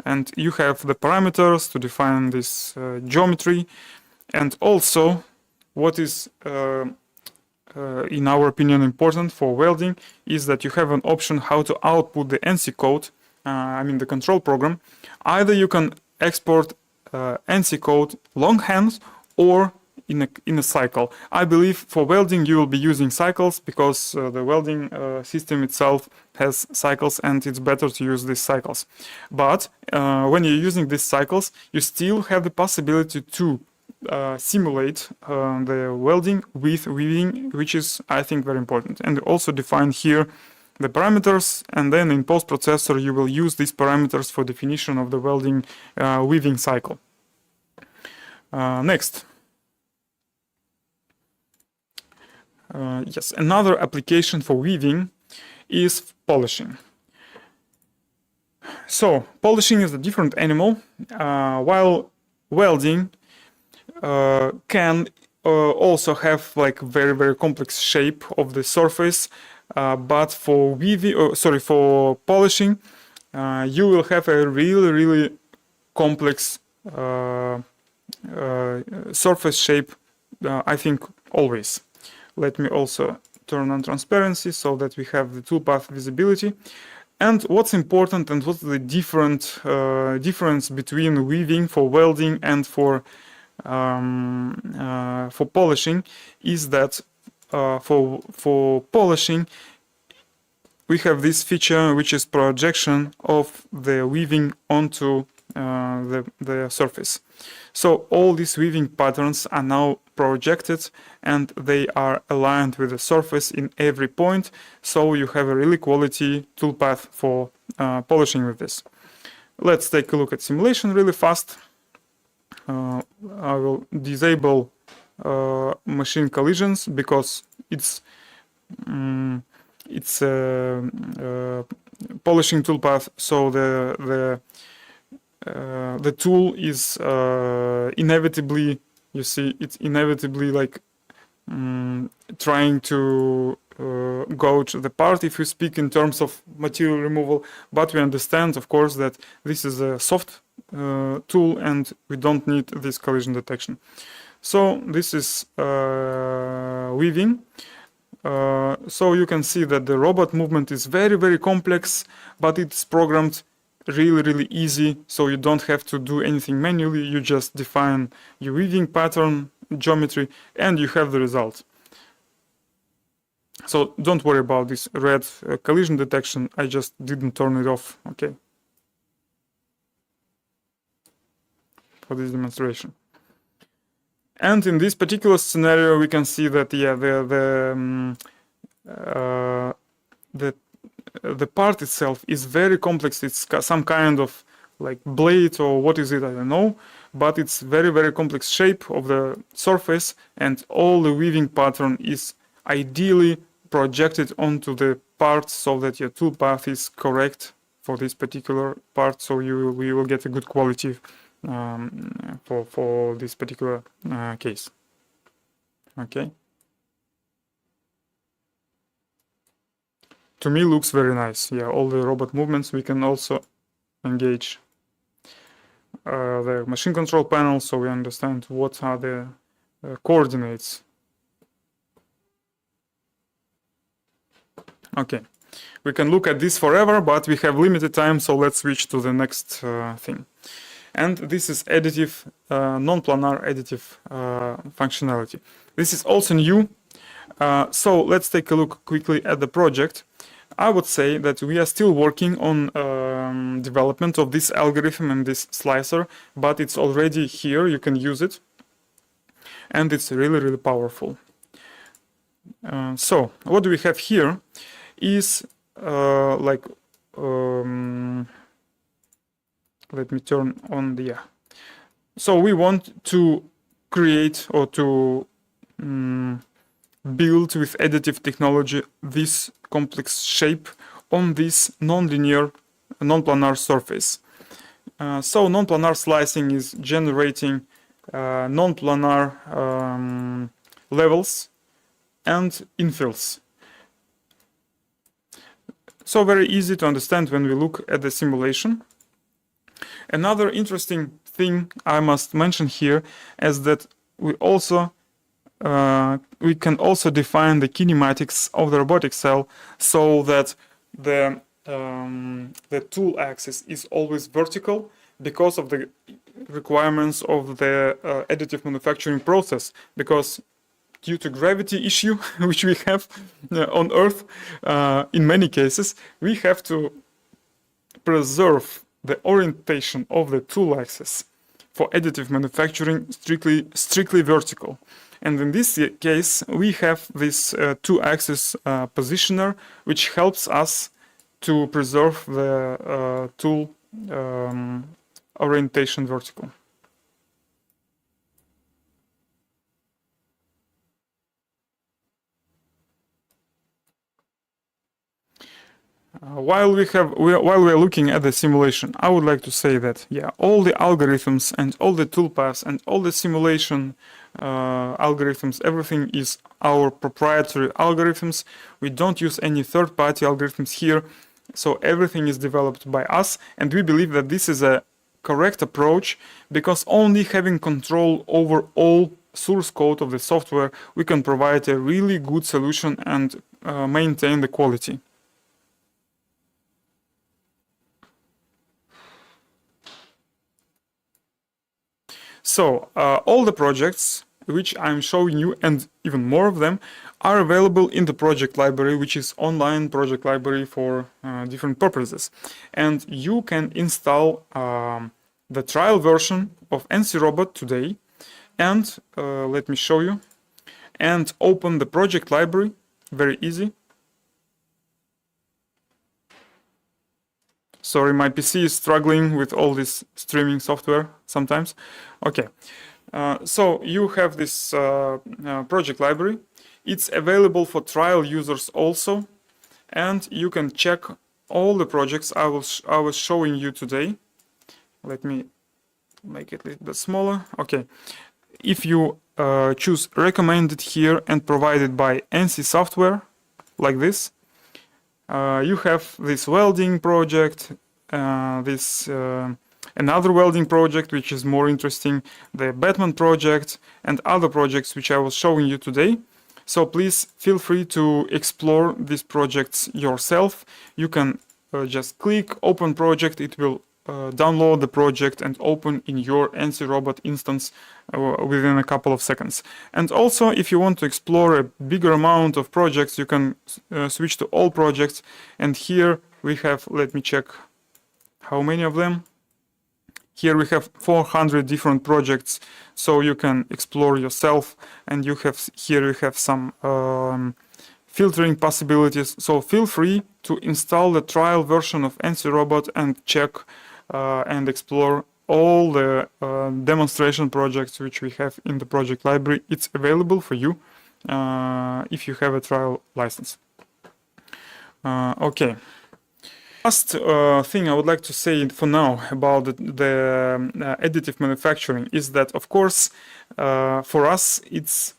And you have the parameters to define this geometry. And also, what is, in our opinion, important for welding is that you have an option how to output the ENCY code, I mean the control program. Either you can export ENCY code longhand or in a cycle. I believe for welding you will be using cycles because the welding system itself has cycles and it's better to use these cycles. But when you're using these cycles, you still have the possibility to simulate the welding with weaving, which is, I think, very important. And also define here the parameters, and then in post-processor you will use these parameters for definition of the welding weaving cycle. Next. Yes, another application for weaving is polishing. So polishing is a different animal, while welding can also have like very complex shape of the surface, but for weaving, for polishing, you will have a really complex surface shape. I think always. Let me also turn on transparency so that we have the toolpath visibility. And what's important and what's the difference between weaving for welding and for polishing is that for polishing we have this feature which is projection of the weaving onto the surface. So all these weaving patterns are now projected and they are aligned with the surface in every point, so you have a really quality toolpath for polishing with this. Let's take a look at simulation really fast. I will disable machine collisions because it's polishing toolpath, so the tool is inevitably, you see, it's inevitably like trying to go to the part if you speak in terms of material removal, but we understand, of course, that this is a soft tool and we don't need this collision detection. So this is weaving. So you can see that the robot movement is very complex, but it's programmed really easy, so you don't have to do anything manually. You just define your weaving pattern, geometry, and you have the result. So don't worry about this red collision detection. I just didn't turn it off, okay, for this demonstration. And in this particular scenario, we can see that, yeah, the part itself is very complex. It's some kind of like blade, or what is it, I don't know, but it's very complex shape of the surface, and all the weaving pattern is ideally projected onto the part so that your tool path is correct for this particular part, so you will get a good quality for this particular case. Okay. To me, looks very nice. Yeah, all the robot movements. We can also engage the machine control panel, so we understand what are the coordinates. Okay, we can look at this forever, but we have limited time, so let's switch to the next thing. And this is additive, non-planar additive functionality. This is also new. So let's take a look quickly at the project. I would say that we are still working on development of this algorithm and this slicer, but it's already here. You can use it, and it's really powerful. So what do we have here is let me turn on the so we want to create or to build with additive technology this complex shape on this non-linear, non-planar surface. So non-planar slicing is generating non-planar levels and infills. So very easy to understand when we look at the simulation. Another interesting thing I must mention here is that we can also define the kinematics of the robotic cell so that the tool axis is always vertical because of the requirements of the additive manufacturing process, because due to gravity issue which we have on Earth, in many cases we have to preserve the orientation of the tool axis for additive manufacturing strictly vertical. And in this case, we have this two-axis positioner, which helps us to preserve the tool orientation vertical. While we are looking at the simulation, I would like to say that, yeah, all the algorithms and all the toolpaths and all the simulation algorithms, everything is our proprietary algorithms. We don't use any third-party algorithms here, so everything is developed by us, and we believe that this is a correct approach, because only having control over all source code of the software, we can provide a really good solution and maintain the quality. So all the projects which I'm showing you, and even more of them, are available in the project library, which is online project library for different purposes. And you can install the trial version of ENCY robot today, and let me show you, and open the project library. Very easy. Sorry, my PC is struggling with all this streaming software sometimes. Okay, so you have this project library. It's available for trial users also, and you can check all the projects I was showing you today. Let me make it a little bit smaller. Okay, if you choose recommended here and provided by ENCY software, like this, you have this welding project, another welding project which is more interesting, the Batman project, and other projects which I was showing you today. So please feel free to explore these projects yourself. You can just click open project. It will download the project and open in your ENCY robot instance within a couple of seconds. And also, if you want to explore a bigger amount of projects, you can switch to all projects. And here we have, let me check how many of them. Here we have 400 different projects, so you can explore yourself. And you have here you have some filtering possibilities. So feel free to install the trial version of ENCY robot and check and explore all the demonstration projects which we have in the project library. It's available for you if you have a trial license. Okay. Last thing I would like to say for now about the additive manufacturing is that, of course, for us, it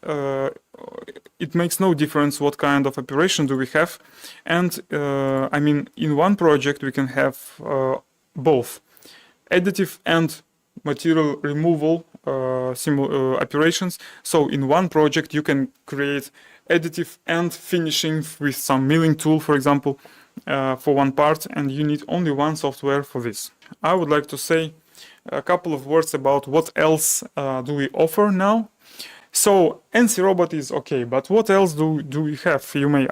makes no difference what kind of operation do we have. And I mean, in one project, we can have both additive and material removal operations. So in one project, you can create additive and finishing with some milling tool, for example, for one part, and you need only one software for this. I would like to say a couple of words about what else do we offer now. So ENCY robot is okay, but what else do you have? You may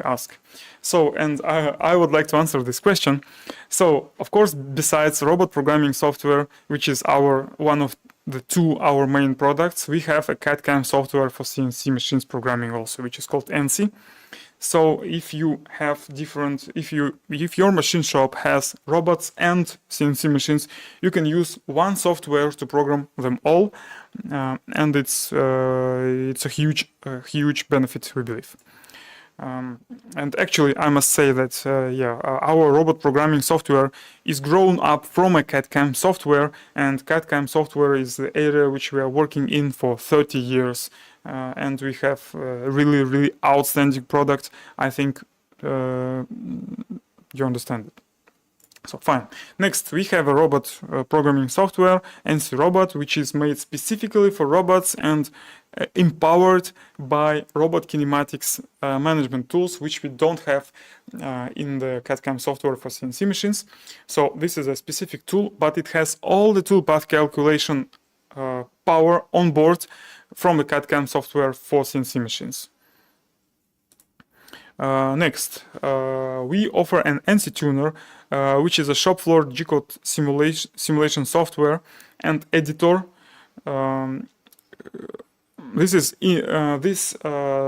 ask. So, and I would like to answer this question. So, of course, besides robot programming software, which is one of the our main products, we have a CAD/CAM software for CNC machines programming also, which is called ENCY. So if you have if your machine shop has robots and CNC machines, you can use one software to program them all, and it's a huge benefit, we believe. And actually, I must say that our robot programming software is grown up from a CAD/CAM software, and CAD/CAM software is the area which we are working in for 30 years. And we have a really outstanding product. I think you understand it. So fine. Next, we have a robot programming software, ENCY Robot, which is made specifically for robots and empowered by robot kinematics management tools, which we don't have in the CAD/CAM software for CNC machines. So this is a specific tool, but it has all the toolpath calculation power on board from the CAD/CAM software for CNC machines. Next, we offer an ENCY tuner, which is a shop floor G-code simulation software and editor. This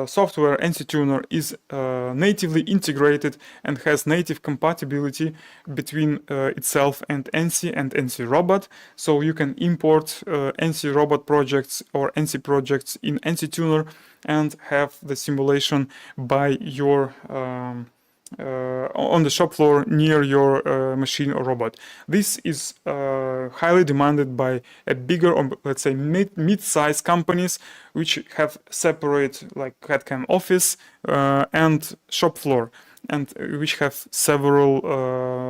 software ENCY tuner is natively integrated and has native compatibility between itself and ENCY robot. So you can import ENCY robot projects or ENCY projects in ENCY tuner and have the simulation by your on the shop floor near your machine or robot. This is highly demanded by a bigger, or let's say mid-size companies which have separate like CAD/CAM office and shop floor, and which have several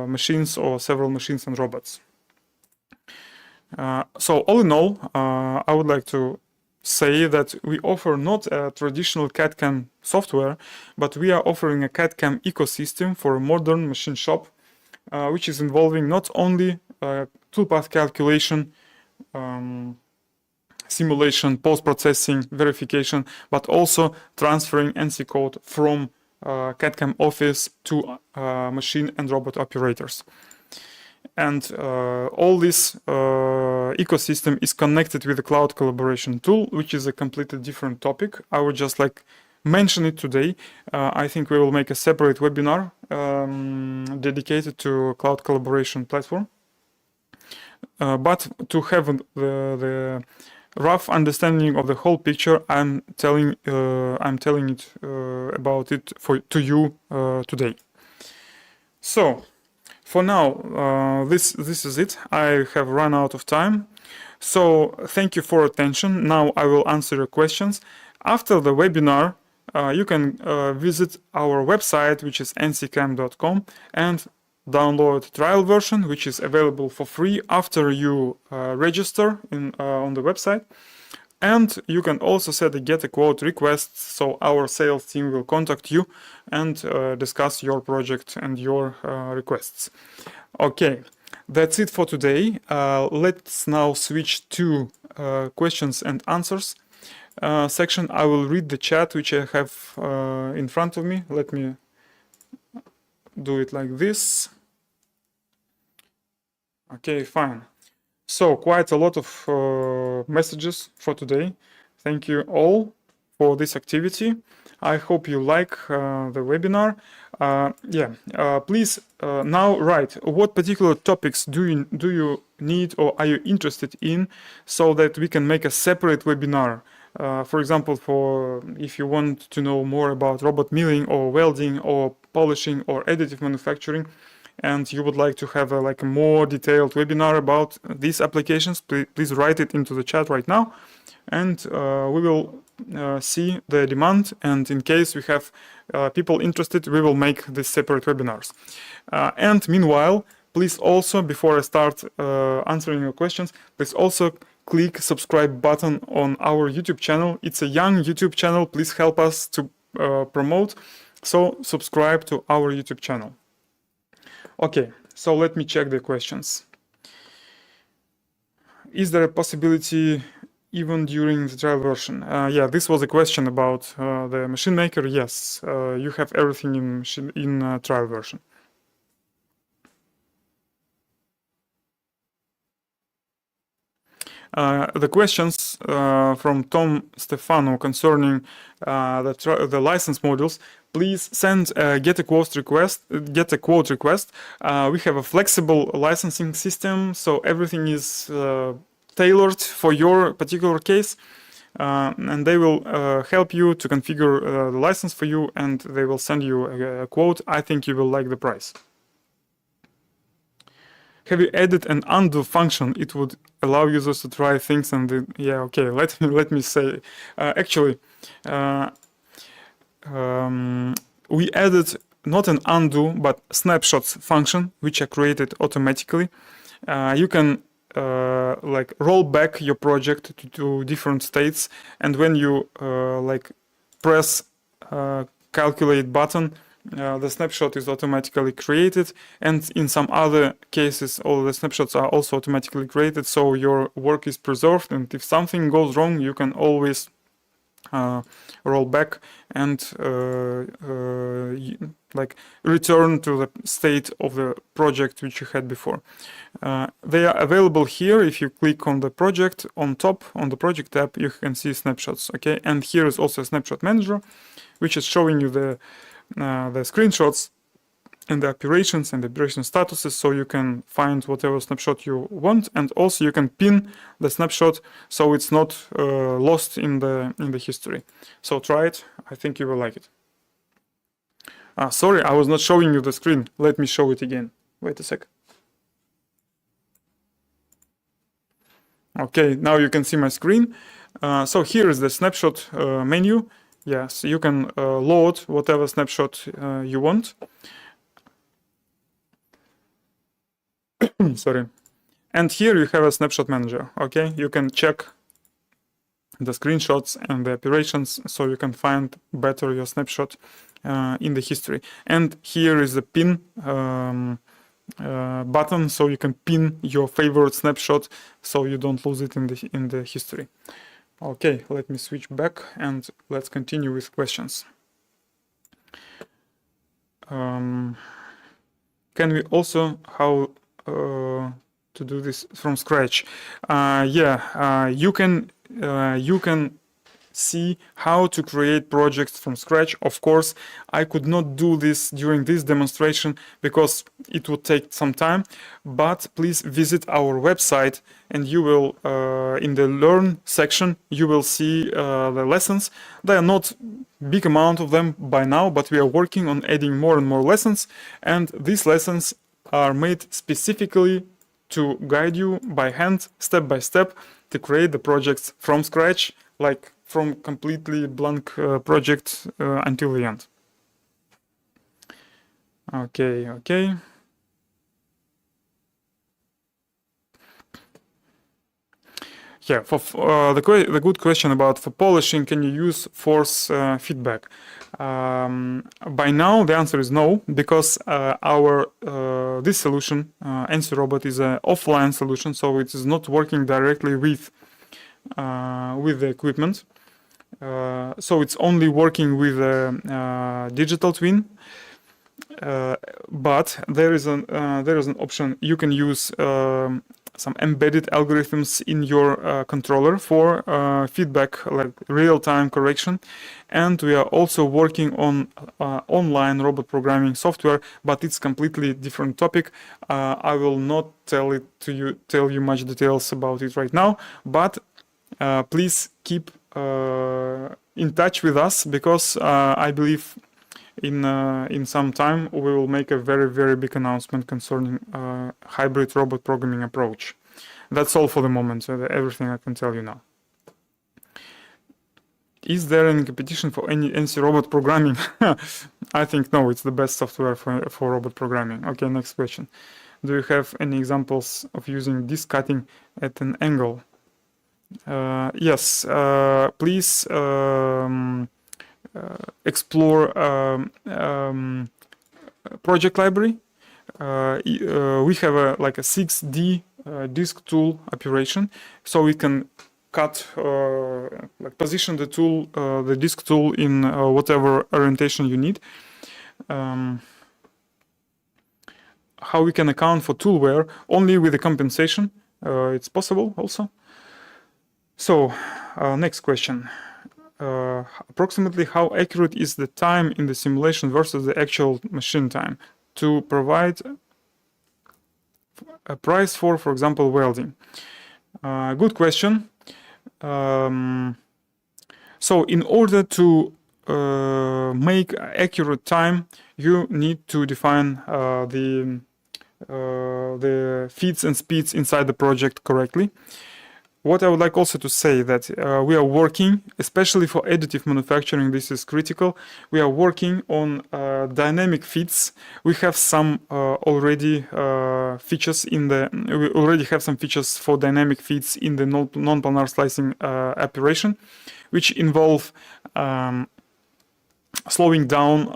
machines or several machines and robots. So all in all, I would like to say that we offer not a traditional CAD/CAM software, but we are offering a CAD/CAM ecosystem for a modern machine shop, which is involving not only toolpath calculation, simulation, post-processing, verification, but also transferring ENCY code from CAD/CAM office to machine and robot operators. And all this ecosystem is connected with the cloud collaboration tool, which is a completely different topic. I would just like mention it today. I think we will make a separate webinar dedicated to cloud collaboration platform. But to have the rough understanding of the whole picture, I'm telling it about it to you today. So. For now, this is it. I have run out of time. So thank you for attention. Now I will answer your questions. After the webinar, you can visit our website, which is encycam.com, and download trial version, which is available for free after you register on the website. And you can also set a get a quote request, so our sales team will contact you and discuss your project and your requests. Okay, that's it for today. Let's now switch to questions and answers section. I will read the chat which I have in front of me. Let me do it like this. Okay, fine. So quite a lot of messages for today. Thank you all for this activity. I hope you like the webinar. Please now write what particular topics do you need or are you interested in, so that we can make a separate webinar. For example, for if you want to know more about robot milling or welding or polishing or additive manufacturing, and you would like to have a more detailed webinar about these applications, please write it into the chat right now, and we will see the demand, and in case we have people interested, we will make these separate webinars. And meanwhile, please also, before I start answering your questions, please also click subscribe button on our YouTube channel. It's a young YouTube channel. Please help us to promote. So subscribe to our YouTube channel. Okay, so let me check the questions. Is there a possibility even during the trial version? Yeah, this was a question about the machine maker. Yes, you have everything in trial version. The questions from Tom Stefano concerning the license modules, please send get a quote request. We have a flexible licensing system, so everything is tailored for your particular case, and they will help you to configure the license for you, and they will send you a quote. I think you will like the price. Have you added an undo function? It would allow users to try things and yeah, okay, let me say, actually, we added not an undo but snapshots function, which are created automatically. You can like roll back your project to different states, and when you like press calculate button, the snapshot is automatically created, and in some other cases all the snapshots are also automatically created, so your work is preserved, and if something goes wrong you can always roll back and like return to the state of the project which you had before. They are available here. If you click on the project on top, on the project tab, you can see snapshots. Okay, and here is also a snapshot manager, which is showing you the screenshots and the operations and the operation statuses, so you can find whatever snapshot you want, and also you can pin the snapshot so it's not lost in the history. So try it. I think you will like it. Sorry, I was not showing you the screen. Let me show it again. Wait a sec. Okay, now you can see my screen. So here is the snapshot menu. Yes, you can load whatever snapshot you want. Sorry. And here you have a snapshot manager. Okay, you can check the screenshots and the operations, so you can find better your snapshot in the history. And here is the pin button, so you can pin your favorite snapshot so you don't lose it in the history. Okay, let me switch back and let's continue with questions. Can we also how to do this from scratch? You can see how to create projects from scratch. Of course, I could not do this during this demonstration because it would take some time, but please visit our website and you will, in the learn section, you will see the lessons. There are not big amount of them by now, but we are working on adding more and more lessons, and these lessons are made specifically to guide you by hand, step by step, to create the projects from scratch, like from completely blank project until the end. Okay. Yeah, for the good question about for polishing, can you use force feedback? By now, the answer is no, because our this solution, ENCY robot, is an offline solution, so it is not working directly with the equipment. So it's only working with a digital twin. But there is an option. You can use some embedded algorithms in your controller for feedback, like real-time correction. And we are also working on online robot programming software, but it's completely different topic. I will not tell you much details about it right now, but please keep in touch with us, because I believe in some time we will make a very big announcement concerning hybrid robot programming approach. That's all for the moment, so everything I can tell you now. Is there any competition for any ENCY robot programming? I think no, it's the best software for robot programming. Okay, next question. Do you have any examples of using disc cutting at an angle? Yes, please explore project library. We have a 6D disk tool operation, so we can cut, position the tool, the disk tool in whatever orientation you need. How we can account for tool wear? Only with the compensation. It's possible also. So, next question. Approximately how accurate is the time in the simulation versus the actual machine time to provide a price for example, welding? Good question. So in order to make accurate time, you need to define the feeds and speeds inside the project correctly. What I would like also to say that we are working, especially for additive manufacturing, this is critical. We are working on dynamic feeds. We have some already features in the. We already have some features for dynamic feeds in the non-planar slicing operation, which involve slowing down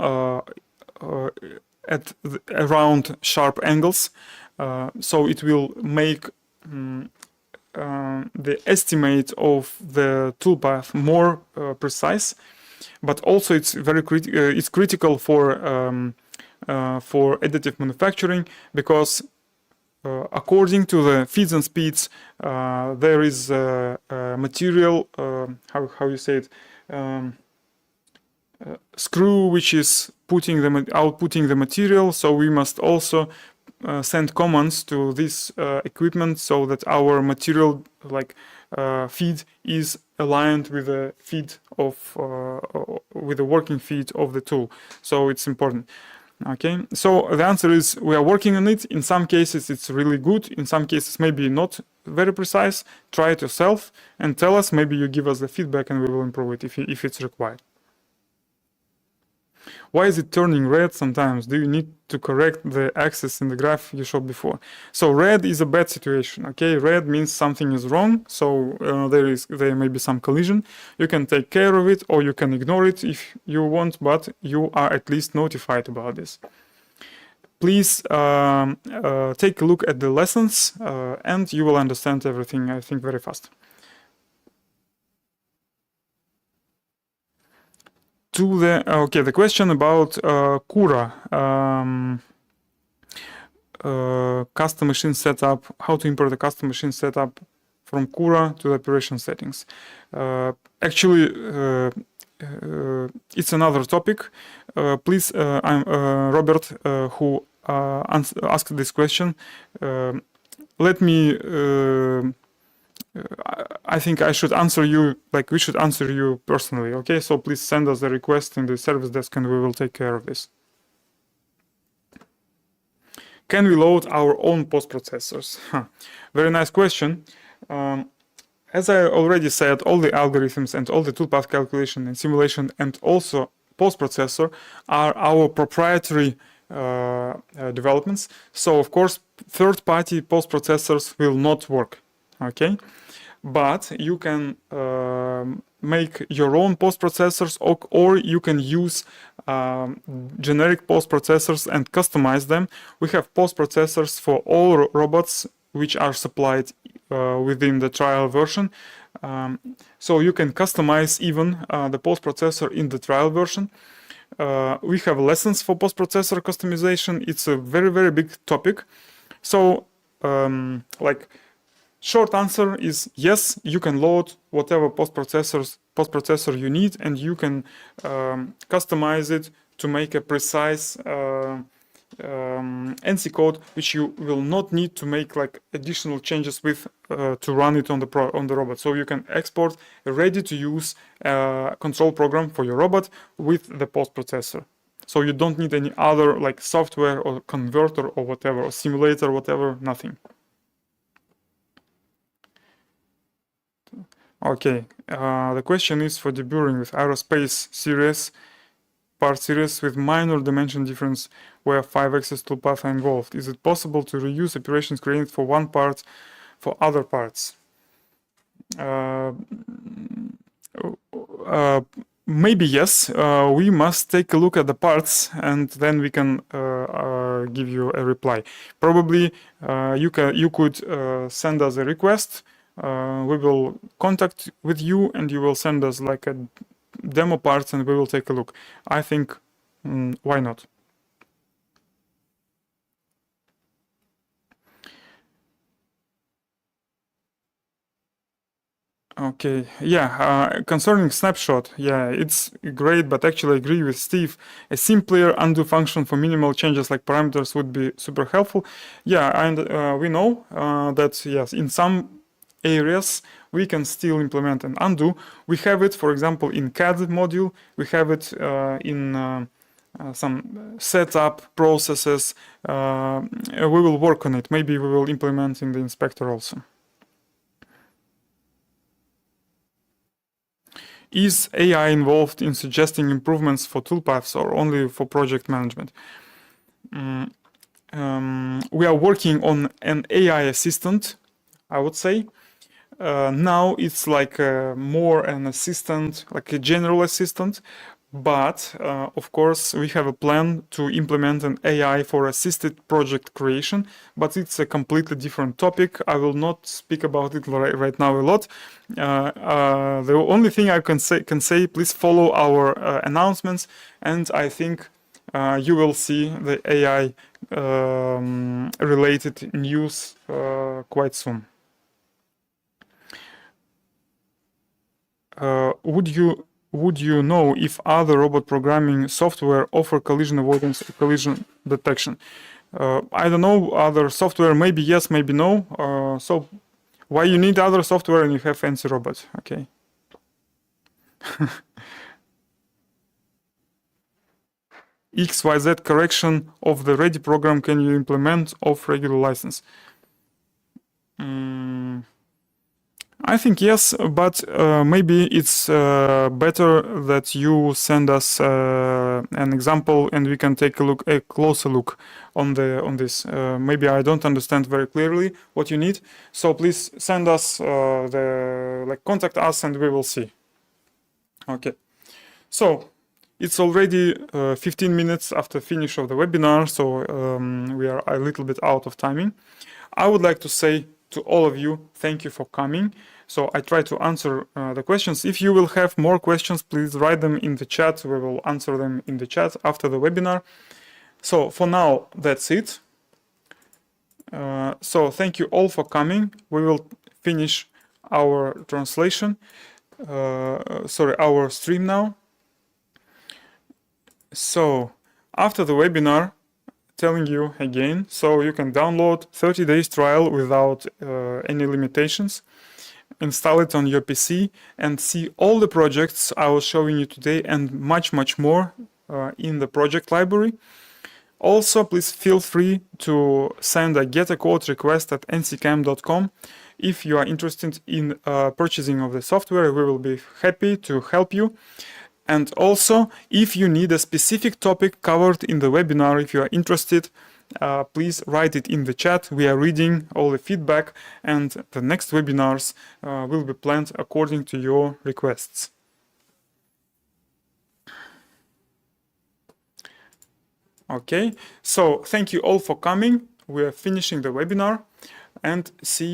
at around sharp angles, so it will make the estimate of the toolpath more precise, but also it's very it's critical for additive manufacturing, because according to the feeds and speeds, there is a material, how you say it, screw which is outputting the material, so we must also send commands to this equipment so that our material feed is aligned with the feed of with the working feed of the tool. So it's important. Okay, so the answer is we are working on it. In some cases it's really good, in some cases maybe not very precise. Try it yourself and tell us, maybe you give us the feedback and we will improve it if it's required. Why is it turning red sometimes? Do you need to correct the axis in the graph you showed before? So red is a bad situation, okay? Red means something is wrong, so there may be some collision. You can take care of it or you can ignore it if you want, but you are at least notified about this. Please take a look at the lessons and you will understand everything, I think, very fast. The question about Cura, custom machine setup, how to import the custom machine setup from Cura to the operation settings. Actually, it's another topic. Please, I'm Robert, who asked this question. Let me. I think I should answer you, we should answer you personally, okay? So please send us the request in the service desk and we will take care of this. Can we load our own post-processors? Very nice question. As I already said, all the algorithms and all the toolpath calculation and simulation and also post-processor are our proprietary developments. So of course, third-party post-processors will not work, okay? but you can make your own post processors, or you can use generic post processors and customize them. We have post processors for all robots which are supplied within the trial version. So you can customize even the post processor in the trial version. We have lessons for post processor customization. It's a very, very big topic. So like, short answer is yes, you can load whatever post processor you need, and you can customize it to make a precise ENCY code, which you will not need to make like additional changes with to run it on the robot. So you can export a ready-to-use control program for your robot with the post processor. So you don't need any other like software or converter or whatever, or simulator, whatever, nothing. Okay, the question is for deburring with aerospace series, part series with minor dimension difference where 5-axis toolpaths are involved. Is it possible to reuse operations created for one part for other parts? Maybe yes. We must take a look at the parts, and then we can give you a reply. Probably you could send us a request. We will contact with you, and you will send us like a demo parts, and we will take a look. I think why not? Okay, yeah, concerning snapshot, yeah, it's great, but actually I agree with Steve. A simpler undo function for minimal changes like parameters would be super helpful. Yeah, and we know that, yes, in some areas we can still implement an undo. We have it, for example, in CAD module. We have it in some setup processes. We will work on it. Maybe we will implement in the inspector also. Is AI involved in suggesting improvements for toolpaths or only for project management? We are working on an AI assistant, I would say. Now it's like more an assistant, like a general assistant, but of course we have a plan to implement an AI for assisted project creation, but it's a completely different topic. I will not speak about it right now a lot. The only thing I can say, please follow our announcements, and I think you will see the AI related news quite soon. Would you know if other robot programming software offer collision avoidance or collision detection? I don't know, other software, maybe yes, maybe no. So why you need other software and you have ENCY robot? Okay. XYZ correction of the ready program can you implement off regular license? I think yes, but maybe it's better that you send us an example and we can take a closer look on this. Maybe I don't understand very clearly what you need, so please send us contact us and we will see. Okay, so it's already 15 minutes after finish of the webinar, so we are a little bit out of timing. I would like to say to all of you, thank you for coming. So I try to answer the questions. If you will have more questions, please write them in the chat. We will answer them in the chat after the webinar. So for now, that's it. So thank you all for coming. We will finish our translation. Our stream now. So after the webinar, telling you again, so you can download 30 days trial without any limitations, install it on your PC and see all the projects I was showing you today and much more in the project library. Also, please feel free to send a get a quote request at encycam.com. If you are interested in purchasing of the software, we will be happy to help you. And also, if you need a specific topic covered in the webinar, if you are interested, please write it in the chat. We are reading all the feedback, and the next webinars will be planned according to your requests. Okay, so thank you all for coming. We are finishing the webinar, and see you.